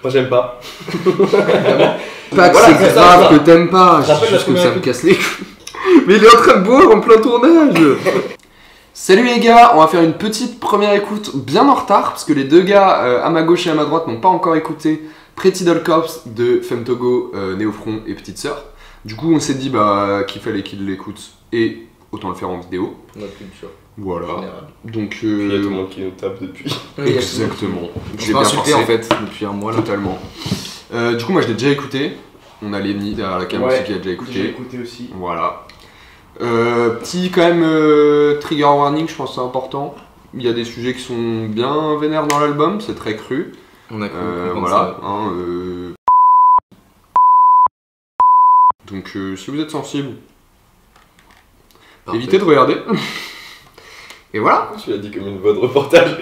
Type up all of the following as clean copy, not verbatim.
Moi j'aime pas. Pas que Voilà, c'est grave que t'aimes pas, Je rappelle c'est juste la que ça première me casse les couilles. Mais il est en train de boire en plein tournage. Salut les gars, on va faire une petite première écoute bien en retard parce que les deux gars à ma gauche et à ma droite n'ont pas encore écouté Pretty Doll Corpse de Femme Togo, Néofront et Petite Sœur. Du coup on s'est dit qu'il fallait qu'ils l'écoutent et autant le faire en vidéo. Notre culture. Voilà. Donc Il y a tout le monde qui nous tape depuis. exactement. Je l'ai On bien se fait forcé insulter, en fait depuis un mois là. totalement. Du coup moi je l'ai déjà écouté. On a Lenny derrière la cam aussi qui a déjà écouté. J'ai écouté aussi. Voilà. Petit quand même trigger warning, je pense que c'est important. Il y a des sujets qui sont bien vénères dans l'album, c'est très cru. On a cru Voilà. Donc si vous êtes sensible, Parfait. évitez de regarder. Et voilà. Tu l'as dit comme une voix de reportage.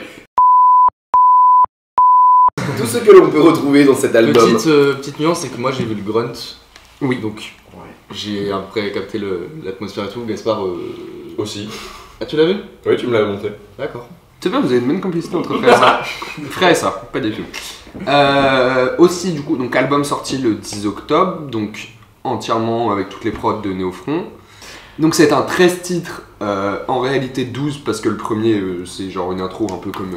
Tout ce que l'on peut retrouver dans cet album. Petite nuance, c'est que moi j'ai vu le grunt. Oui. Donc j'ai après capté l'atmosphère et tout. Gaspard Aussi. Ah, tu l'as vu? Oui, tu me l'avais montré. D'accord. C'est bien, vous avez une bonne complicité entre frères et ça. Frères et ça, pas du tout. Aussi du coup, donc album sorti le 10 octobre, donc entièrement avec toutes les prods de Néofront. Donc c'est un 13 titres, en réalité 12 parce que le premier c'est genre une intro un peu comme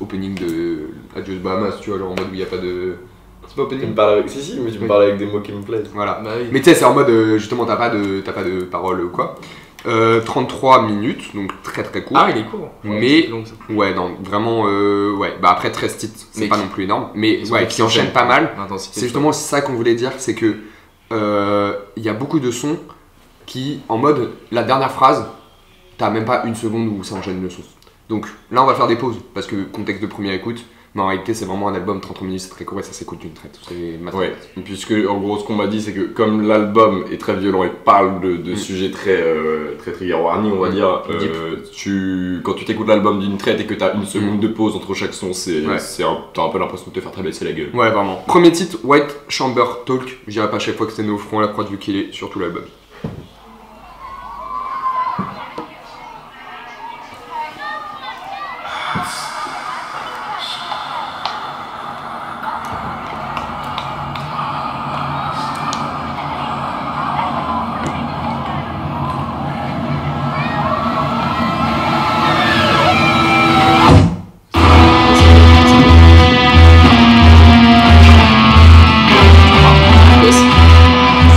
opening de Adios Bahamas, tu vois, genre en mode où il n'y a pas de... C'est pas Tu opening? me parles avec... Si, mais tu me parles avec des mots qui me plaisent. Voilà. Bah oui. Mais tu sais, c'est en mode justement t'as pas de paroles ou quoi. 33 minutes, donc très très court. Ah, il est court. Mais- c'est long, ça. Ouais, non, vraiment, ouais. Bah après 13 titres, c'est Mais pas qui- non plus énorme, mais Ils ont ouais, des qui enchaînent pas mal. L'intensité, C'est justement ça qu'on voulait dire, c'est que il y a beaucoup de sons qui, en mode, la dernière phrase, t'as même pas une seconde où ça enchaîne le son. Donc là, on va faire des pauses, parce que contexte de première écoute, mais en réalité, c'est vraiment un album 33 minutes, c'est très court et ça s'écoute d'une traite. C'est ma Ouais, puisque en gros ce qu'on m'a dit c'est que comme l'album est très violent et parle de sujets très trigger warning on va dire, quand tu t'écoutes l'album d'une traite et que t'as une seconde de pause entre chaque son, t'as un peu l'impression de te faire très baisser la gueule. Ouais, vraiment. Premier titre, White Chamber Talk. Je dirais pas à chaque fois que c'était Néofront la prod vu qu'il est sur tout l'album.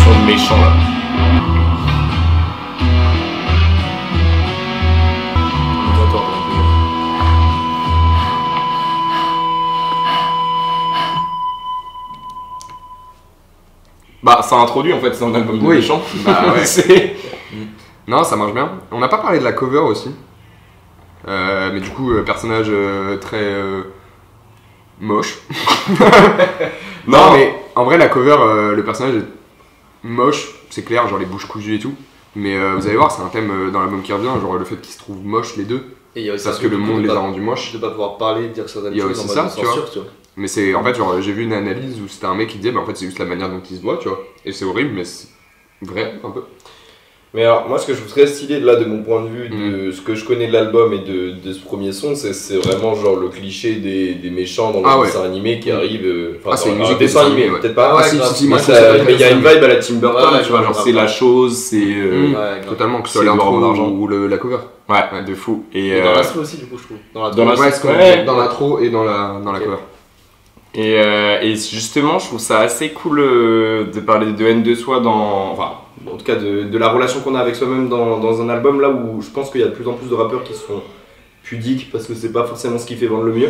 Son méchant là. Bah ça introduit en fait, c'est un album de Oui. méchant. Bah ouais. C'est- Non, ça marche bien. On n'a pas parlé de la cover aussi. Mais du coup, personnage très moche. Non, mais en vrai, la cover, le personnage est moche, c'est clair, genre les bouches cousues et tout. Mais vous allez voir, c'est un thème dans l'album qui revient, genre le fait qu'ils se trouvent moches les deux, Et il y a aussi parce un que truc le de monde les pas- a rendus moches. De pas pouvoir parler, dire certaines Il y a choses aussi en ça, mode tu vois. censure, tu vois. Mais c'est en fait, genre, j'ai vu une analyse où c'était un mec qui disait, bah en fait, c'est juste la manière dont il se voit, tu vois. Et c'est horrible, mais c'est vrai, un peu. Mais alors, moi, ce que je trouve très stylé, là, de mon point de vue, de ce que je connais de l'album et de ce premier son, c'est vraiment genre le cliché des méchants dans le Ah ouais. dessin animé qui arrive. Ah, c'est dans une un musique de dessin dessin animé, animé, ouais. peut-être pas. Ah, si, grave. si, si, moi, Moi, je trouve ça mais il y a une vibe à la Tim Burton, Ouais, tu vois, genre genre c'est la chose, c'est Ouais, grave. Totalement, que ce c'est soit le l'intro roman d'argent. ou la cover. ouais, de fou. Et Et dans l'intro aussi, du coup, je trouve. Dans la Dans la- Ouais, c'est quoi, Ouais. dans l'intro et dans la Ok. cover. Et justement, je trouve ça assez cool de parler de haine de soi dans. Enfin, En tout cas, de la relation qu'on a avec soi-même dans un album, là où je pense qu'il y a de plus en plus de rappeurs qui sont pudiques parce que c'est pas forcément ce qui fait vendre le mieux.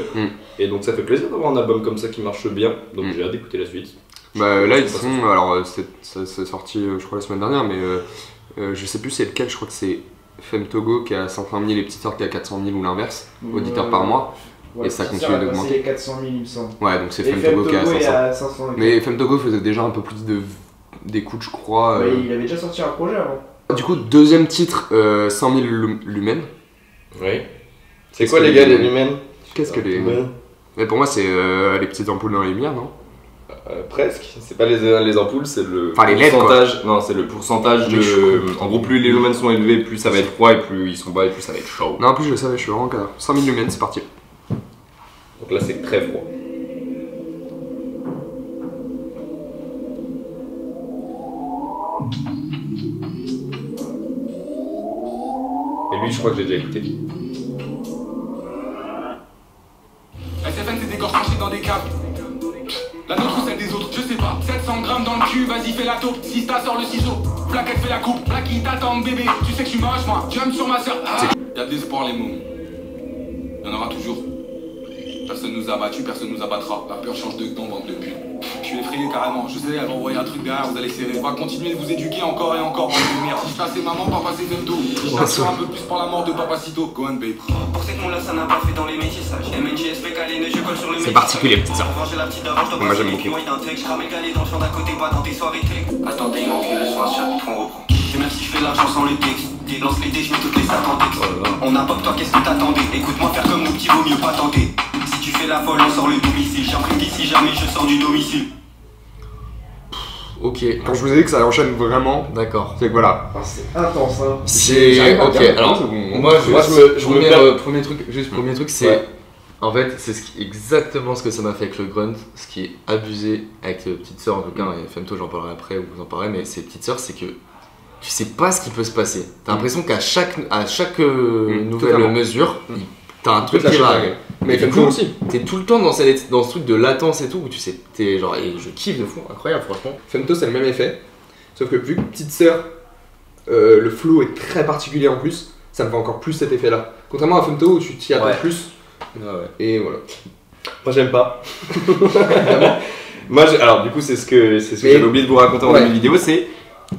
Et donc ça fait plaisir d'avoir un album comme ça qui marche bien. Donc j'ai hâte d'écouter la suite. Bah là, Je ils pense que sont. Alors, c'est sorti, je crois, la semaine dernière, mais je sais plus c'est lequel, je crois que c'est Femme Togo qui a 120 000 et Petite Sœur qui a 400 000 ou l'inverse, auditeurs par mois. Et ça continue d'augmenter. les 400 000, il me semble. Ouais, donc c'est Et Femme Togo qui a 500. à 500 000. Mais Femme Togo faisait déjà un peu plus d'écoute, je crois. Ouais, il avait déjà sorti un projet avant. Du coup, deuxième titre, 100 000 lumens. Oui. C'est quoi les gars, les lumens? Qu'est-ce que les. Mais pour moi, c'est les petites ampoules dans les lumières, non? Presque. C'est pas les ampoules, c'est le Enfin, les LED, quoi. pourcentage. Non, c'est le pourcentage Mais je de. En gros, plus les lumens sont élevés, plus ça va être froid, et plus ils sont bas, et plus ça va être chaud. Non, en plus, je le savais, je suis vraiment cadre. 100 000 lumens, c'est parti. Donc là, c'est très froid. Et lui, je crois que j'ai déjà écouté. SFN c'est des corps tranchés dans des caves. La nôtre ou celle des autres, je sais pas. 700 grammes dans le cul, vas-y fais la taupe. Sista sort le ciseau, plaquette fait la coupe. Plaquette t'attend bébé, tu sais que je suis moche moi. Jump sur ma soeur. Y'a de l'espoir les mômes. Y'en aura toujours. Personne nous a battus, personne nous abattra. La peur change de temps, bande de pute. Je suis effrayé carrément, je sais, elle va envoyer un truc derrière, vous allez serrer. On va continuer de vous éduquer encore et encore, bande de merde. Si c'est maman, papa c'est Femto. Je t'assure un peu plus par la mort de Papacito. Go on babe. Pour cette mon là ça n'a pas fait dans les métissages. MNJSP calé, je colle sur le C'est particulier, petite sœur. Moi j'aime beaucoup. Je ramène calé dans le champ d'à côté, pas dans tes soirées tech. Attendez, il manque une leçon à chaque on reprend. Et même si je fais l'argent sans le texte. Lance les dés, je mets toutes les stats en texte. On n'a pas que toi, qu'est-ce que t'attendais? Écoute-moi faire comme mon petit, vaut mieux pas tenter. Si tu fais la folle, on sort le domicile. J'imprime d'ici jamais je sors du domicile. Ok, Quand je vous ai dit que ça enchaîne vraiment, d'accord. c'est que voilà. Ah, c'est intense, hein. C'est ok. Alors, moi, premier truc, c'est Ouais. en fait, c'est exactement ce que ça m'a fait avec le grunt, ce qui est abusé avec Petite Sœur en tout cas. Et Femto, j'en parlerai après ou vous en parlerez, mais c'est Petite Sœur, c'est que tu sais pas ce qui peut se passer. T'as l'impression qu'à chaque nouvelle totalement. mesure, t'as un truc qui va arriver. Mais du Femto coup, aussi. t'es tout le temps dans ce truc de latence et tout, où tu sais, t'es genre, et je kiffe de fou, incroyable franchement. Femto, c'est le même effet. Sauf que vu que Petite Sœur, le flow est très particulier en plus, ça me fait encore plus cet effet-là. Contrairement à Femto où tu t'y attends Ouais. plus. Ah ouais. Et voilà. Moi, j'aime pas. Moi, alors, du coup, c'est ce que Mais- j'avais oublié de vous raconter en Ouais. début de vidéo, c'est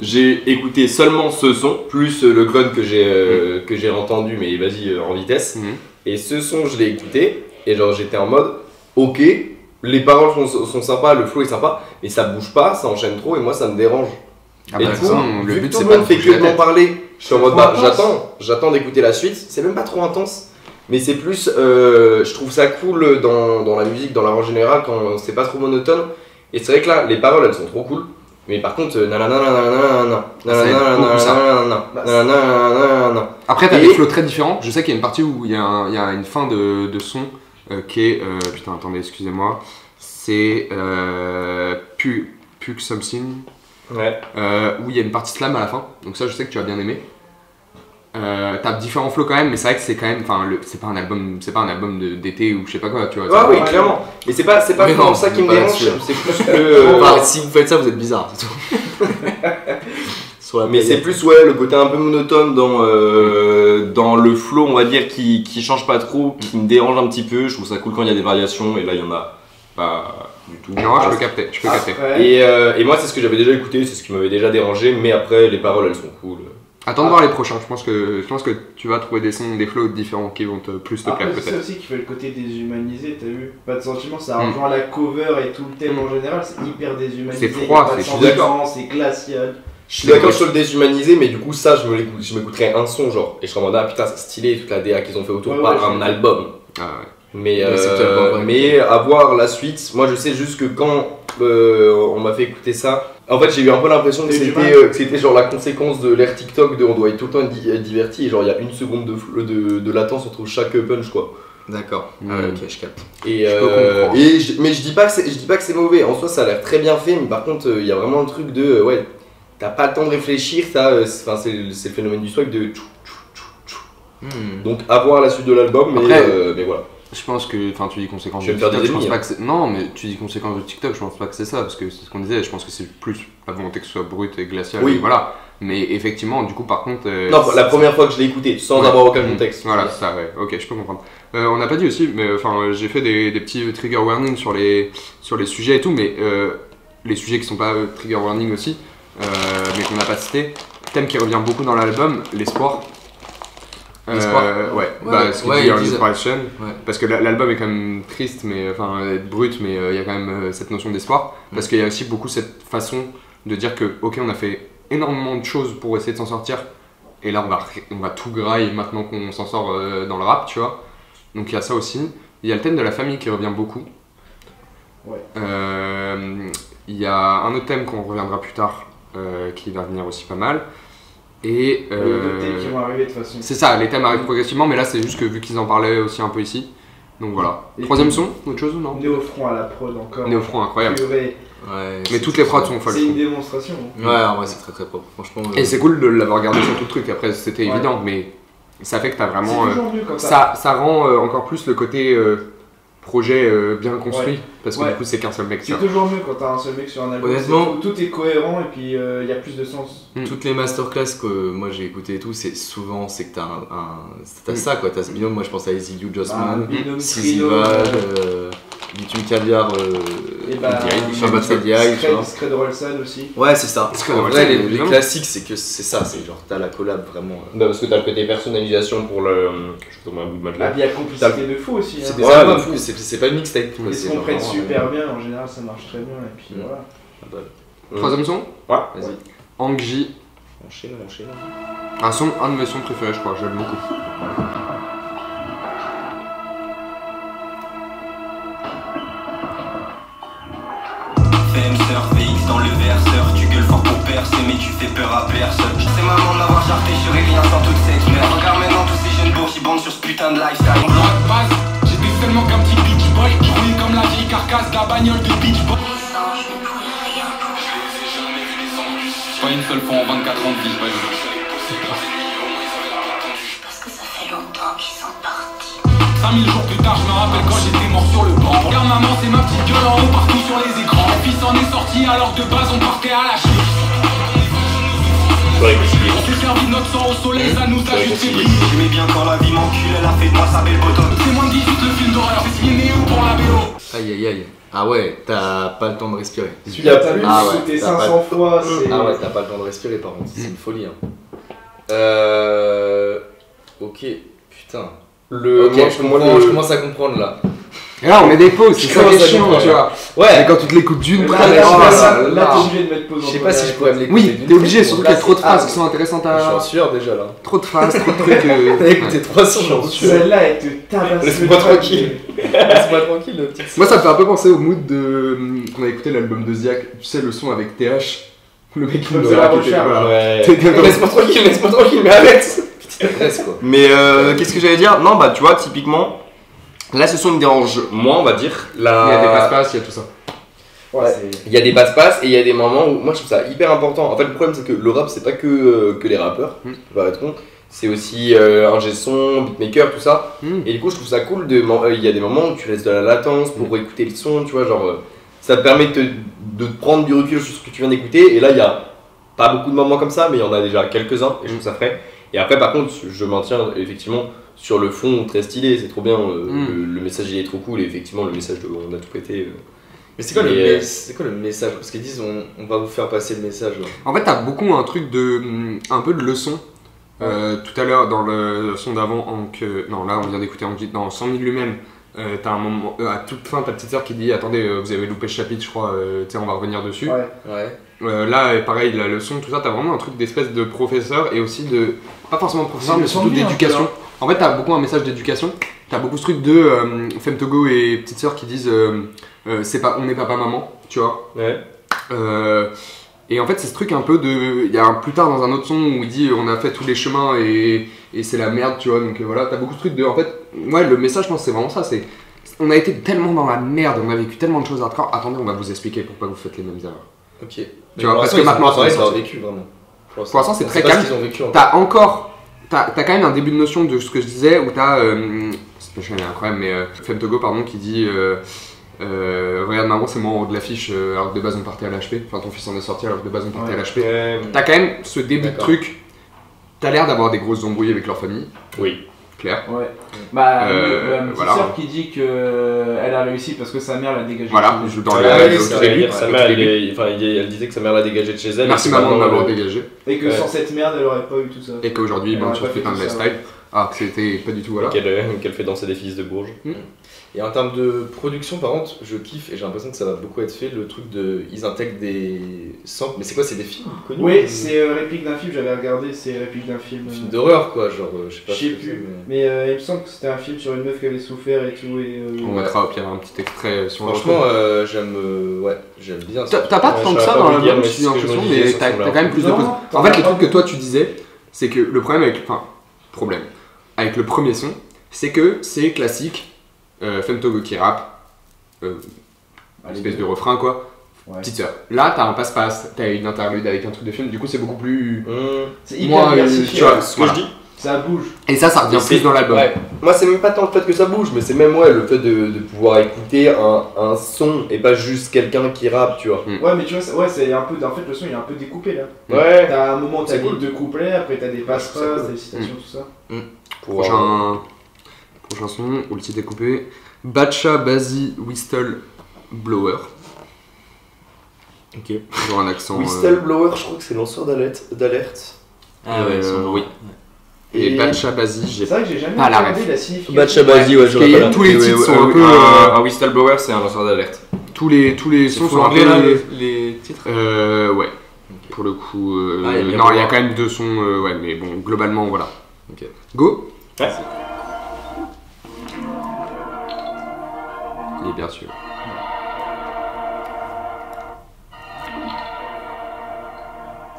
j'ai écouté seulement ce son, plus le grunt que j'ai entendu, mais vas-y, en vitesse. Mhm. Et ce son, je l'ai écouté, et genre, j'étais en mode, ok, les paroles sont sympas, le flow est sympa, mais ça bouge pas, ça enchaîne trop, et moi, ça me dérange. Ah Et bah, du coup, ça, le vu que but tout c'est le pas monde de fait bouger que la d'en tête. parler, je suis en mode, trop bah, intense. j'attends d'écouter la suite, c'est même pas trop intense. Mais c'est plus, je trouve ça cool dans la musique, dans l'art en général, quand c'est pas trop monotone. Et c'est vrai que là, les paroles elles sont trop cool. Mais par contre, Après, t'as Et- des flows très différents. Je sais qu'il y a une partie où il y a une fin de son qui est. Putain, attendez, excusez-moi. C'est. Puke Something. Ouais. Où il y a une partie slam à la fin. Donc, ça, je sais que tu as bien aimé. T'as différents flows quand même, mais c'est vrai que c'est quand même. Enfin, c'est pas un album d'été ou je sais pas quoi, tu vois. Ah c'est- oui, clairement. Mais c'est pas Oui, vraiment non, ça qui me pas dérange, là-dessus. c'est plus que. Enfin, si vous faites ça, vous êtes bizarre, c'est tout. Sur la Mais c'est paillette. plus ouais le côté un peu monotone dans le flow on va dire qui change pas trop, qui me dérange un petit peu. Je trouve ça cool quand il y a des variations et là il y en a pas du tout. Non, je peux capter. Après, Et moi c'est ce que j'avais déjà écouté, c'est ce qui m'avait déjà dérangé, mais après les paroles elles sont cool. Attends de voir les prochains. Je pense que tu vas trouver des sons, des flows différents qui vont plus te plaire après, c'est ça peut-être. aussi qui fait le côté déshumanisé, t'as vu? Pas de sentiment, ça rejoint la cover et tout le thème en général, c'est hyper déshumanisé. C'est froid, y a pas de c'est- je suis d'accord. sentiment, c'est glacial. Je suis d'accord sur le déshumanisé, mais du coup ça je m'écouterais un son genre et je serais en mode ah putain c'est stylé toute la DA qu'ils ont fait autour Ouais, par ouais, un je- album. Ah ouais. Mais, Mais c'est quel album, mais à voir la suite, moi je sais juste que quand on m'a fait écouter ça, en fait j'ai eu un peu l'impression que T'as eu du c'était genre la conséquence de l'ère TikTok de on doit être tout le temps diverti et genre il y a une seconde de latence entre chaque punch quoi. D'accord. Mm. Ah ouais, ok, je capte. Et, Je peux comprendre. mais je dis pas que c'est mauvais, en soi ça a l'air très bien fait, mais par contre il y a vraiment le truc de ouais, t'as pas le temps de réfléchir, c'est le phénomène du swag de tchou, tchou, tchou, tchou. Donc à voir la suite de l'album, Après, mais voilà. Je pense que, enfin, tu dis conséquence Je de vais me faire TikTok, des je pense ennemis, pas que c'est. Non, mais tu dis conséquence de TikTok, je pense pas que c'est ça, parce que c'est ce qu'on disait. Je pense que c'est plus la volonté que ce soit brut et glacial. Oui. Et voilà. Mais effectivement, du coup, par contre. Non, la première fois que je l'ai écouté, sans Ouais. avoir aucun contexte. Voilà, c'est ça, ouais. Ok, je peux comprendre. On n'a pas dit aussi, mais enfin, j'ai fait des petits trigger warnings sur les sujets et tout, mais les sujets qui sont pas trigger warning aussi, mais qu'on n'a pas cité. Thème qui revient beaucoup dans l'album, l'espoir. L'espoir. Ouais, Ouais, bah, ce qu'il ouais, dit ils en disent- inspiration, Ouais. parce que l'album est quand même triste, mais enfin brut, mais il y a quand même cette notion d'espoir, parce qu'il y a aussi beaucoup cette façon de dire que ok, on a fait énormément de choses pour essayer de s'en sortir, et là on va tout grailler maintenant qu'on s'en sort dans le rap, tu vois. Donc il y a ça aussi. Il y a le thème de la famille qui revient beaucoup. Ouais. Il y a un autre thème qu'on reviendra plus tard, qui va venir aussi pas mal. Et Les deux thèmes qui vont arriver de toute façon. c'est ça, les thèmes arrivent progressivement, mais là c'est juste que vu qu'ils en parlaient aussi un peu ici, Donc voilà. Et Troisième son, autre chose ou non? Néofront à la prod encore. Néofront, incroyable. Purée. Ouais, Mais toutes les prods sont folles. C'est une démonstration. Ouais, en vrai, c'est très très propre. Franchement. Et c'est cool de l'avoir gardé sur tout le truc. Après, c'était Ouais. évident, mais ça fait que t'as vraiment. C'est toujours mieux quand ça. Ça rend encore plus le côté projet bien construit. Parce que Ouais. du coup, c'est qu'un seul mec. C'est toujours mieux quand t'as un seul mec sur un album. Honnêtement- tout est cohérent et puis il y a plus de sens. Toutes les masterclass que moi j'ai écouté et tout, c'est que t'as t'as ça quoi, t'as ce binôme. Moi je pense à Easy You, Jossman, Binôme, Sizzy Trino, Val, Bitume Caviar, et bah, Shabbat Fediaï, tu vois. Discret de Rolsan aussi. Ouais, c'est ça. Discret En de vrai, Rolsan, les évidemment. classiques, c'est ça, c'est genre t'as la collab vraiment. Bah, parce que t'as le côté personnalisation pour le. Je tombe un bout de Ah, matelas. puis il y a complicité de fou aussi. C'est Hein. des Ouais, albums de fous, c'est pas une mixtape. quoi, Ils c'est se genre comprennent vraiment, super bien, en général ça marche très bien et puis Mm. voilà. Troisième son, Vas-y, Angji. enchaîne. Un de mes sons préférés, je crois, j'aime beaucoup. Femseur, VX dans le verseur, tu gueules fort pour percer mais tu fais peur à personne. Je sais maman de m'avoir jarté, je serais rien sans toute cette merde. Regarde maintenant tous ces jeunes bourgs qui bandent sur ce putain de lifestyle. Mon blanc de base, j'étais seulement qu'un petit beach boy. Je roulais comme la vieille carcasse de la bagnole de beach boy. Pas une seule fois en 24 ans de vie, ouais. Parce que ça fait longtemps qu'ils sont partis. 5000 jours plus tard, je me rappelle quand j'étais mort sur le banc. Regarde maman, c'est ma petite gueule en haut partout sur les écrans. Le fils en est sorti alors que de base on partait à la chute. On s'est servi de notre sang au soleil, ça nous a juste fait briller. J'aimais bien quand la vie m'encule, elle a fait de moi sa belle botote. C'est moins de 18 le film d'horreur, c'est signé Néo pour la BO. Aïe aïe aïe. Ah ouais, t'as pas le temps de respirer. Celui-là, t'as vu, Ah ouais, écouté t'as 500 fois, c'est. Ah ouais, t'as pas le temps de respirer par contre, c'est une folie. Hein. Ok, putain. Ok, je commence à comprendre là. Et là, on met des pauses, c'est Je ça qui est commence à chiant, comprendre. tu vois. Ouais, Mais quand tu te l'écoutes d'une Là, traite, là, oh là, là là, là. t'es obligé de mettre pause. je sais pas si je pourrais me l'écouter. Oui, t'es obligé, surtout qu'il y a trop de phrases qui sont intéressantes Je suis en à. sueur déjà là. Trop de phrases, trop de trucs. T'as écouté 300, j'en suis. Celle-là, elle te tabasse. Laisse-moi tranquille. Laisse-moi tranquille, le petit. Moi, ça me fait un peu penser au mood de. Qu'on a écouté l'album de Ziak, tu sais, le son avec TH. Le mec qui Comme nous ça, a la raconté. recherche. Voilà. Ouais. T'es bien comme- Laisse-moi tranquille, mais arrête. Petite adresse quoi. Mais qu'est-ce que j'allais dire? Non, bah tu vois, typiquement, là ce son me dérange moins, on va dire. Il y a des La... passe-passe, il y a tout ça. Ouais, c'est. Il y a des passe-passe et il y a des moments où moi je trouve ça hyper important. En fait, le problème c'est que le rap c'est pas que les rappeurs, faut pas être con. C'est aussi ingé son, beatmaker, tout ça. Et du coup, je trouve ça cool. Il y a des moments où tu laisses de la latence pour écouter le son, tu vois, genre ça te permet de te prendre du recul sur ce que tu viens d'écouter. Et là, il y a pas beaucoup de moments comme ça, mais il y en a déjà quelques-uns et je trouve ça frais. Et après, par contre, je maintiens effectivement sur le fond très stylé, c'est trop bien. Le message il est trop cool et effectivement, le message de on a tout pété. Mais c'est quoi, Mais, c'est quoi le message? Parce qu'ils disent on va vous faire passer le message. Ouais. En fait, t'as beaucoup un truc de. Un peu de leçon. Tout à l'heure, dans le son d'avant, non, là, on vient d'écouter dans 100 000 lui-même. T'as un moment. À toute fin, ta petite sœur qui dit attendez, vous avez loupé ce chapitre, je crois, tu sais, on va revenir dessus. Ouais. Là, pareil, la leçon, tout ça, t'as vraiment un truc d'espèce de professeur et aussi de. Pas forcément de professeur, C'est mais le surtout son bien, d'éducation. En fait, t'as beaucoup un message d'éducation. T'as beaucoup ce truc de Femtogo et petite sœur qui disent on est papa-maman, tu vois. Ouais. Et en fait, c'est ce truc un peu de. Il y a plus tard dans un autre son où il dit on a fait tous les chemins et c'est la merde, tu vois. Donc voilà, t'as beaucoup de trucs de. En fait, ouais, le message, je pense, c'est vraiment ça. C'est on a été tellement dans la merde, on a vécu tellement de choses hardcore. Attendez, on va vous expliquer pourquoi vous faites les mêmes erreurs. Ok. Tu vois, parce que maintenant, c'est c'est vécu vraiment. Pour l'instant, c'est très pas calme. ce qu'ils ont vécu encore. T'as encore. T'as quand même un début de notion de ce que je disais où t'as. C'est incroyable, mais Femtogo, pardon, qui dit. Regarde maman, c'est moi en haut de l'affiche alors que de base on partait à l'HP. Enfin, ton fils en est sorti alors que de base on partait à l'HP. T'as quand même ce début de D'accord. truc. T'as l'air d'avoir des grosses embrouilles avec leur famille. Oui. Clair. Ouais. Bah, ma petite voilà. sœur qui dit qu'elle a réussi parce que sa mère l'a dégagée. Voilà, de chez elle. dans Ah le oui, au ça tout veut début. Sa mère, elle disait que sa mère l'a dégagée de chez elle. Merci et que maman de maintenant, m'avoir dégagé. Et que sans cette merde, elle aurait pas eu tout ça. Et qu'aujourd'hui, Elle ben, aurait sur pas ce putain de fait tout ça, lifestyle. Ah, que c'était pas du tout, voilà. qu'elle fait danser des fils de Bourges. Et en termes de production, par contre, je kiffe et j'ai l'impression que ça va beaucoup être fait. Le truc de. Ils intègrent des samples. Mais c'est quoi? C'est des films connus? Oui, c'est réplique d'un film, j'avais regardé, c'est réplique d'un film. Des films d'horreur quoi, genre, je sais pas. Je sais ce que c'est, plus. mais- Mais il me semble que c'était un film sur une meuf qui avait souffert et tout. Et, On mettra au pire un petit extrait sur le Franchement, retour. j'aime bien ça. T'as pas tant que je ça saurais dans pas vous dire, l'album, mais j'ai c'est ce que je l'impression, me disais, mais ça t'as semble quand même plus de Non, pauses. t'en En fait, as le pas truc que toi tu disais, c'est que le problème avec. Enfin, problème. Avec le premier son, c'est que c'est classique. Femtogo qui rappe, espèce de refrain quoi. Ouais. Petite sœur. Là, t'as un passe-passe, t'as une interlude avec un truc de film, du coup c'est beaucoup plus. C'est hyper diversifié. Tu vois, Ce que je dis. Ça bouge. Et ça revient plus dans l'album. Ouais. Moi, c'est même pas tant le fait que ça bouge, mais c'est même le fait de pouvoir écouter un son et pas juste quelqu'un qui rappe, tu vois. Ouais, mais tu vois, c'est un peu. En fait, le son il est un peu découpé là. Ouais. T'as un moment, t'as C'est cool. deux couplets, après t'as des passes, C'est cool. t'as des citations, tout ça. Prochain son, ou le titre découpé. Batcha Bazi Whistle Blower. Ok. Genre un accent. Whistleblower, je crois que c'est lanceur d'alerte. Ah ouais, oui. Et Batcha Bazi, C'est j'ai vrai que j'ai jamais pas la regardé ref. la signification. Batcha Bazi, ouais, Parce qu'il y a tous les titres sont un peu. Un whistleblower, c'est un lanceur d'alerte. Tous les sons sont un peu. les titres. Ouais. Pour le coup. Ah, il y a non, il y a Blower. quand même 2 sons, ouais, mais bon, globalement, voilà. Ok. Go. Ouais. Et bien sûr.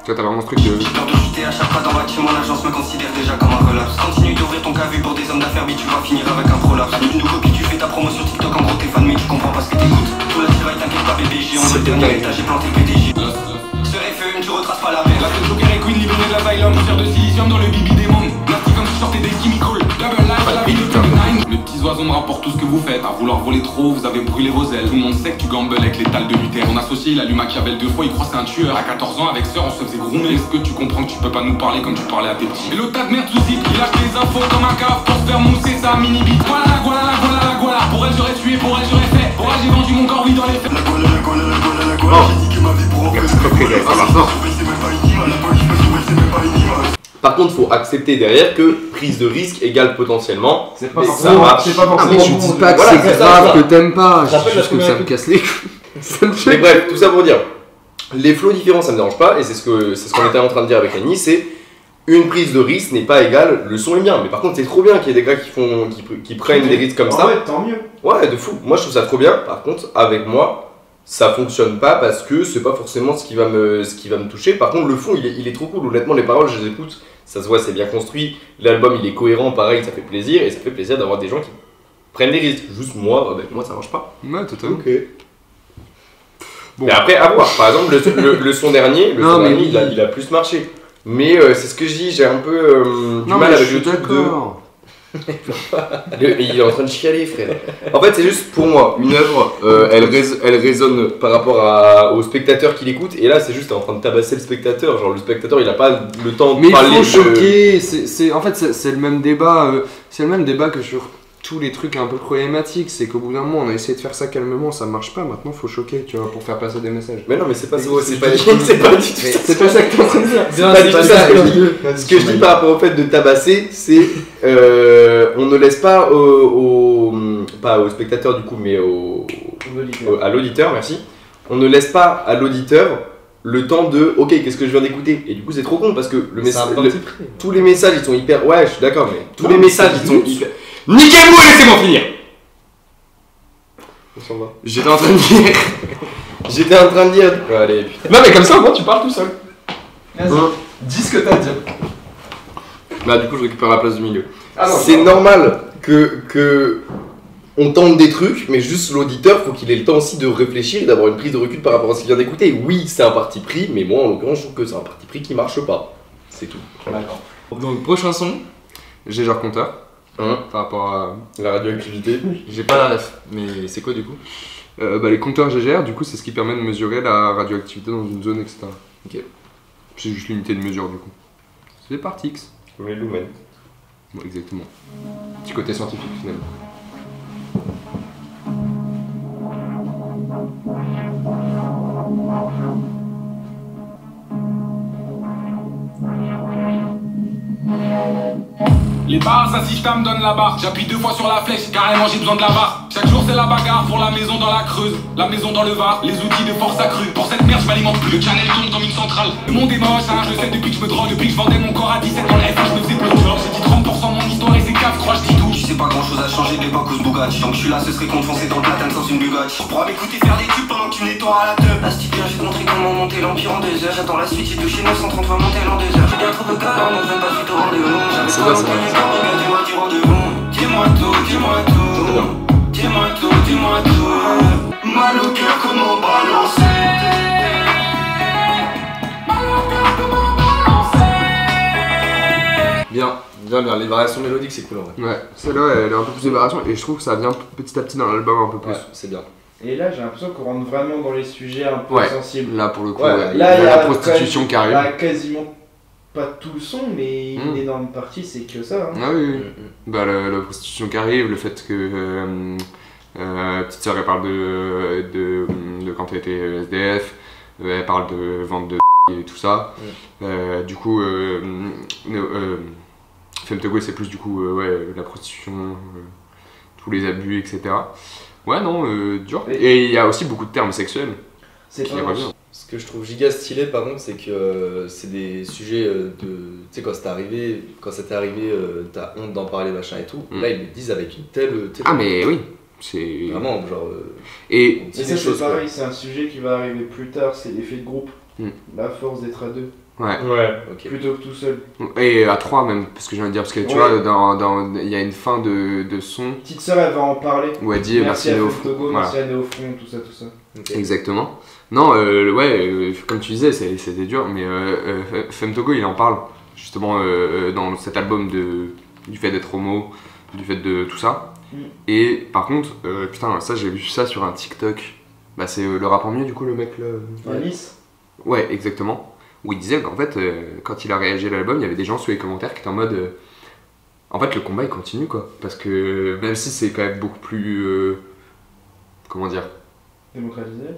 Toi, t'as vraiment ce truc de. J'ai peur de chuter à chaque pas dans le bâtiment, l'agence me considère déjà comme un relapse. Continue d'ouvrir ton cavu pour des hommes d'affaires, mais tu vas finir avec un prolapse. Tu nous copies, tu fais ta promotion TikTok, en gros t'es fan, mais tu comprends pas ce que t'écoutes. Tout l'attirail, t'inquiète pas bébé, j'ai en mode dernier étage, j'ai planté le PDG. Ce FM, tu retraces pas la paix. La tête Joker et Queen libérée de l'asylum. Poussière de silicium dans le bibi des mondes. Plastique comme si je sortais des chemicals. Double life, la vie de Tech 9. Les petits oiseaux me rapportent tout ce que vous faites. À vouloir voler trop, vous avez brûlé vos ailes. Tout le monde sait que tu gambles avec l'étal de Luther. Mon associé, il a lu Machiavel 2 fois, il croit c'est un tueur. À 14 ans, avec sœur, on se faisait groomer. Est-ce que tu comprends que tu peux pas nous parler comme tu parlais à tes petits? Et l'autre tas de merde sous zip, il lâche les infos comme un cave pour se faire mousser sa mini bite. Voilà. Pour elle, j'aurais tué, pour elle, j'aurais fait. Pour elle, j'ai vendu mon corps, oui, dans les faits. J'ai dit que ma vie pour en Par contre, faut accepter derrière que prise de risque égale potentiellement. C'est pas Mais forcément. ça marche. C'est pas Ah, forcément. mais je dis pas que Voilà, c'est c'est ça, grave ça. que t'aimes pas, Je rappelle c'est juste la que ça me première casse les couilles. Ça me Mais fait. bref, tout ça pour dire, les flows différents ça me dérange pas, et c'est ce qu'on était en train de dire avec Annie, c'est une prise de risque n'est pas égale, le son est bien, mais par contre c'est trop bien qu'il y ait des gars qui prennent des risques comme ça. Ouais, tant mieux. Ouais, de fou. Moi je trouve ça trop bien, par contre avec moi, ça fonctionne pas parce que c'est pas forcément ce qui va me toucher. Par contre le fond il est trop cool, honnêtement les paroles je les écoute, ça se voit c'est bien construit, l'album il est cohérent, pareil ça fait plaisir, et ça fait plaisir d'avoir des gens qui prennent des risques. Juste moi, avec moi ça marche pas. Ouais, totalement. Ok. Bon. Mais après, à voir. Par exemple, le son dernier, Non, mais il a plus marché. Mais c'est ce que je dis, j'ai un peu du Non, mal mais avec je le suis truc d'accord. il est en train de chialer, frère. En fait, c'est juste pour moi, une œuvre, elle résonne par rapport au spectateur qui l'écoute. Et là, c'est juste en train de tabasser le spectateur. Genre, le spectateur, il a pas le temps de Mais il parler faut de... choquer, en fait c'est le même débat, c'est le même débat que sur tous les trucs un peu problématiques, c'est qu'au bout d'un moment on a essayé de faire ça calmement, ça marche pas, maintenant faut choquer, tu vois, pour faire passer des messages. Mais non, mais c'est pas ça, c'est pas, Mais c'est pas du tout ça. C'est pas ça que t'es en train de dire. C'est pas du tout ça ce que je dis. Ce que je dis par rapport au fait de tabasser, c'est on ne laisse pas pas au spectateur du coup, mais à l'auditeur, merci. On ne laisse pas à l'auditeur le temps de ok, qu'est-ce que je viens d'écouter, et du coup c'est trop con parce que tous les messages ils sont hyper, ouais je suis d'accord, mais tous les messages ils sont hyper, niquez-vous et laissez-moi finir. On s'en va. J'étais en train de dire ouais, allez putain. Non mais comme ça au moins tu parles tout seul. Vas-y. Dis ce que t'as à dire. Bah du coup je récupère la place du milieu. Ah non, C'est normal que on tente des trucs, mais juste l'auditeur, faut qu'il ait le temps aussi de réfléchir et d'avoir une prise de recul par rapport à ce qu'il vient d'écouter. Oui, c'est un parti pris, mais moi en l'occurrence, je trouve que c'est un parti pris qui marche pas. C'est tout. D'accord. Donc, prochain son, J'ai genre compteur Hein, par rapport à. la radioactivité. j'ai pas la ref, mais c'est quoi du coup? Les compteurs GGR, du coup, c'est ce qui permet de mesurer la radioactivité dans une zone, etc. Ok. C'est juste l'unité de mesure, du coup. C'est des parties X. Comme les lumens. Bon, exactement. Petit côté scientifique, finalement. Les barres, ça si je me donne la barre. J'appuie 2 fois sur la flèche, carrément j'ai besoin de la barre. Chaque jour c'est la bagarre pour la maison dans la Creuse, la maison dans le Var, les outils de force accrue. Pour cette merde je m'alimente plus, le channel tourne comme une centrale. Le monde est moche, hein, je le sais depuis que je me drogue, depuis que je vendais mon corps à 17 dans le F1, je me faisais plus de job. J'ai dit 30% mon histoire et c'est caf, crois je dis tout. Tu sais pas grand chose à changer de l'époque où ce Bugatti. Donc je suis là, ce serait con de foncer dans le platane sans une Bugatti. Je pourrais m'écouter faire des tubes pendant que tu nettoies à la teub. À ce type bien, j'ai montré comment monter l'empire en 2 heures. J'attends la suite, j'ai touché 930 fois monter en 2 heures. J'ai bien trop de gars, on ne vient pas suite au rendez-vous. J'avais C'est pas quoi, ça? longtemps, dis-moi du rendez-vous. Dis-moi tout, dis-moi tout. dis-moi tout, dis-moi tout. Mal au cœur, comment balancer? Bien, les variations mélodiques c'est cool en vrai. Ouais, celle-là elle a un peu plus de variation et je trouve que ça vient petit à petit dans l'album un peu plus. Ouais, c'est bien. Et là, j'ai l'impression qu'on rentre vraiment dans les sujets un peu Ouais. sensibles. Là pour le coup, Ouais, ouais. Là, il y a la prostitution qui arrive. Là, quasiment pas tout le son, mais une énorme partie, c'est que ça. Hein. Ah oui, oui. Bah, la prostitution qui arrive, le fait que petite sœur elle parle de quand elle était SDF, elle parle de vente de et tout ça. Du coup, Femtogo c'est plus du coup ouais, la prostitution, tous les abus, etc. Ouais, non, dur. Et il y a aussi beaucoup de termes sexuels. C'est qui pas revient. Ce que je trouve giga stylé par contre, c'est que c'est des sujets de. Tu sais, quand c'était arrivé, t'as honte d'en parler, machin et tout. Là, ils le disent avec une telle. Ah, mais oui, c'est. Vraiment, genre. Et on dit Mais des ça, c'est choses, pareil, c'est un sujet qui va arriver plus tard, c'est l'effet de groupe. La force d'être à deux, ouais. Ok. plutôt que tout seul. Et à 3 même, parce que j'ai envie de dire, parce que tu Ouais. vois, il y a une fin de son Petite sœur, elle va en parler. où elle dit merci à Néofront. Togo, Voilà. merci à Néofront, tout ça, tout ça. Ok. Exactement. Non, ouais, comme tu disais, c'était dur, mais Femtogo il en parle justement dans cet album du fait d'être homo, du fait de tout ça. Et par contre, putain, ça j'ai vu ça sur un TikTok. Bah, c'est le rap en mieux, du coup, le mec là. Nice. Ouais, exactement. Où il disait qu'en fait, quand il a réagi à l'album, il y avait des gens sous les commentaires qui étaient en mode. En fait, le combat il continue quoi. Parce que même si c'est quand même beaucoup plus. Comment dire?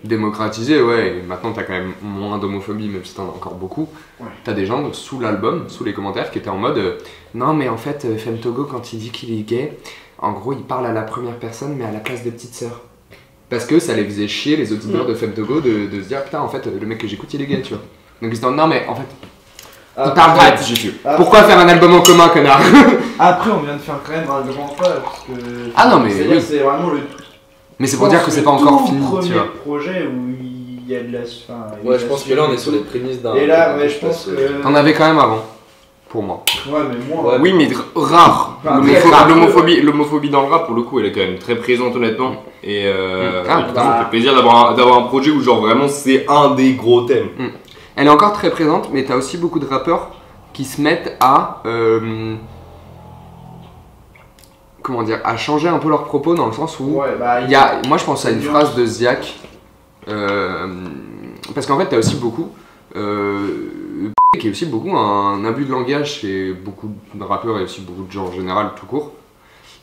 Démocratisé, ouais, et maintenant t'as quand même moins d'homophobie, même si t'en as encore beaucoup. Ouais. T'as des gens sous l'album, sous les commentaires, qui étaient en mode non, mais en fait, Femtogo, quand il dit qu'il est gay, en gros, il parle à la première personne, mais à la place de petite sœur. Parce que ça les faisait chier, les auditeurs de Femtogo, de se dire putain, en fait, le mec que j'écoute, il est gay, tu vois. Donc ils se disent non, mais en fait, il parle pas de pourquoi faire un album en commun, connard? Après, on vient de faire quand même un grand pas, parce que. Ah non, mais c'est-à-dire oui. que c'est vraiment le. Mais c'est pour dire que c'est pas encore fini, premier tu vois. projet où il y a de la. Ouais, je pense que là on est sur les prémices d'un. Et là, ouais, je pense que. T'en avais quand même avant, pour moi. Ouais, mais moi. Ouais. Oui, mais rare. Enfin, L'homophobie dans le rap, pour le coup, elle est quand même très présente, honnêtement. Et Ah, putain, ça me fait plaisir d'avoir un projet où, genre, vraiment, c'est un des gros thèmes. Elle est encore très présente, mais t'as aussi beaucoup de rappeurs qui se mettent à. Comment dire? À changer un peu leurs propos dans le sens où. Ouais, bah. Moi je pense à une phrase de Ziak. Parce qu'en fait, t'as aussi beaucoup. Qui est aussi beaucoup un abus de langage chez beaucoup de rappeurs et aussi beaucoup de gens en général, tout court.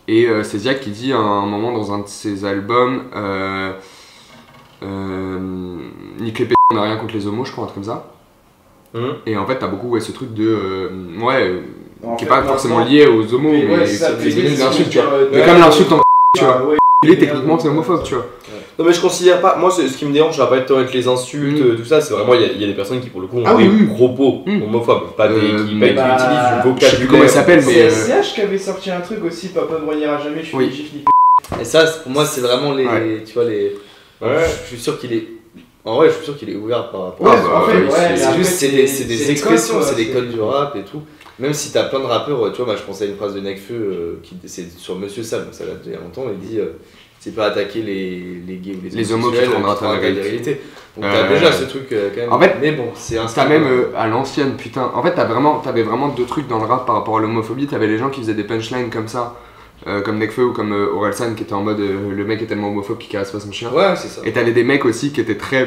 Et c'est Ziak qui dit à un moment dans un de ses albums. Nique les p***, on n'a rien contre les homos, je crois, un truc comme ça. Et en fait, t'as beaucoup ce truc de. Qui est pas forcément lié aux homos, mais c'est devenu une insulte, tu vois. Mais comme l'insulte en tu vois. Il est techniquement c'est homophobe, tu vois. Non, mais je considère pas. Moi, ce qui me dérange, ça va pas être avec les insultes, tout ça. C'est vraiment, il y a des personnes qui, pour le coup, ont des propos homophobes, pas des qui utilisent du vocabulaire. Je sais plus comment il s'appelle, mais. C'est CH qui avait sorti un truc aussi, Papa ne broyera jamais, je suis Oui. gif ni Et ça, pour moi, c'est vraiment les. Ouais. Tu vois, les. Ouais. Je suis sûr qu'il est. En vrai, je suis sûr qu'il est ouvert par rapport Ouais, à en fait, oui, ouais, c'est mais juste, après, c'est des expressions, codes, c'est des quoi, codes du rap et tout. Même si t'as plein de rappeurs, tu vois, moi je pensais à une phrase de Nekfeu, c'est sur Monsieur Sall, ça date d'il y a longtemps, il dit c'est pas attaquer les gays ou Les homos qui te rendra ta réalité. Donc t'as déjà ce truc quand même. En fait, mais bon, c'est un T'as même à l'ancienne, putain. En fait, t'avais vraiment deux trucs dans le rap par rapport à l'homophobie. T'avais les gens qui faisaient des punchlines comme ça, comme Nekfeu ou comme Orelsan, qui était en mode le mec est tellement homophobe qu'il caresse pas son chien. Ouais, c'est ça. Et t'avais des mecs aussi qui étaient très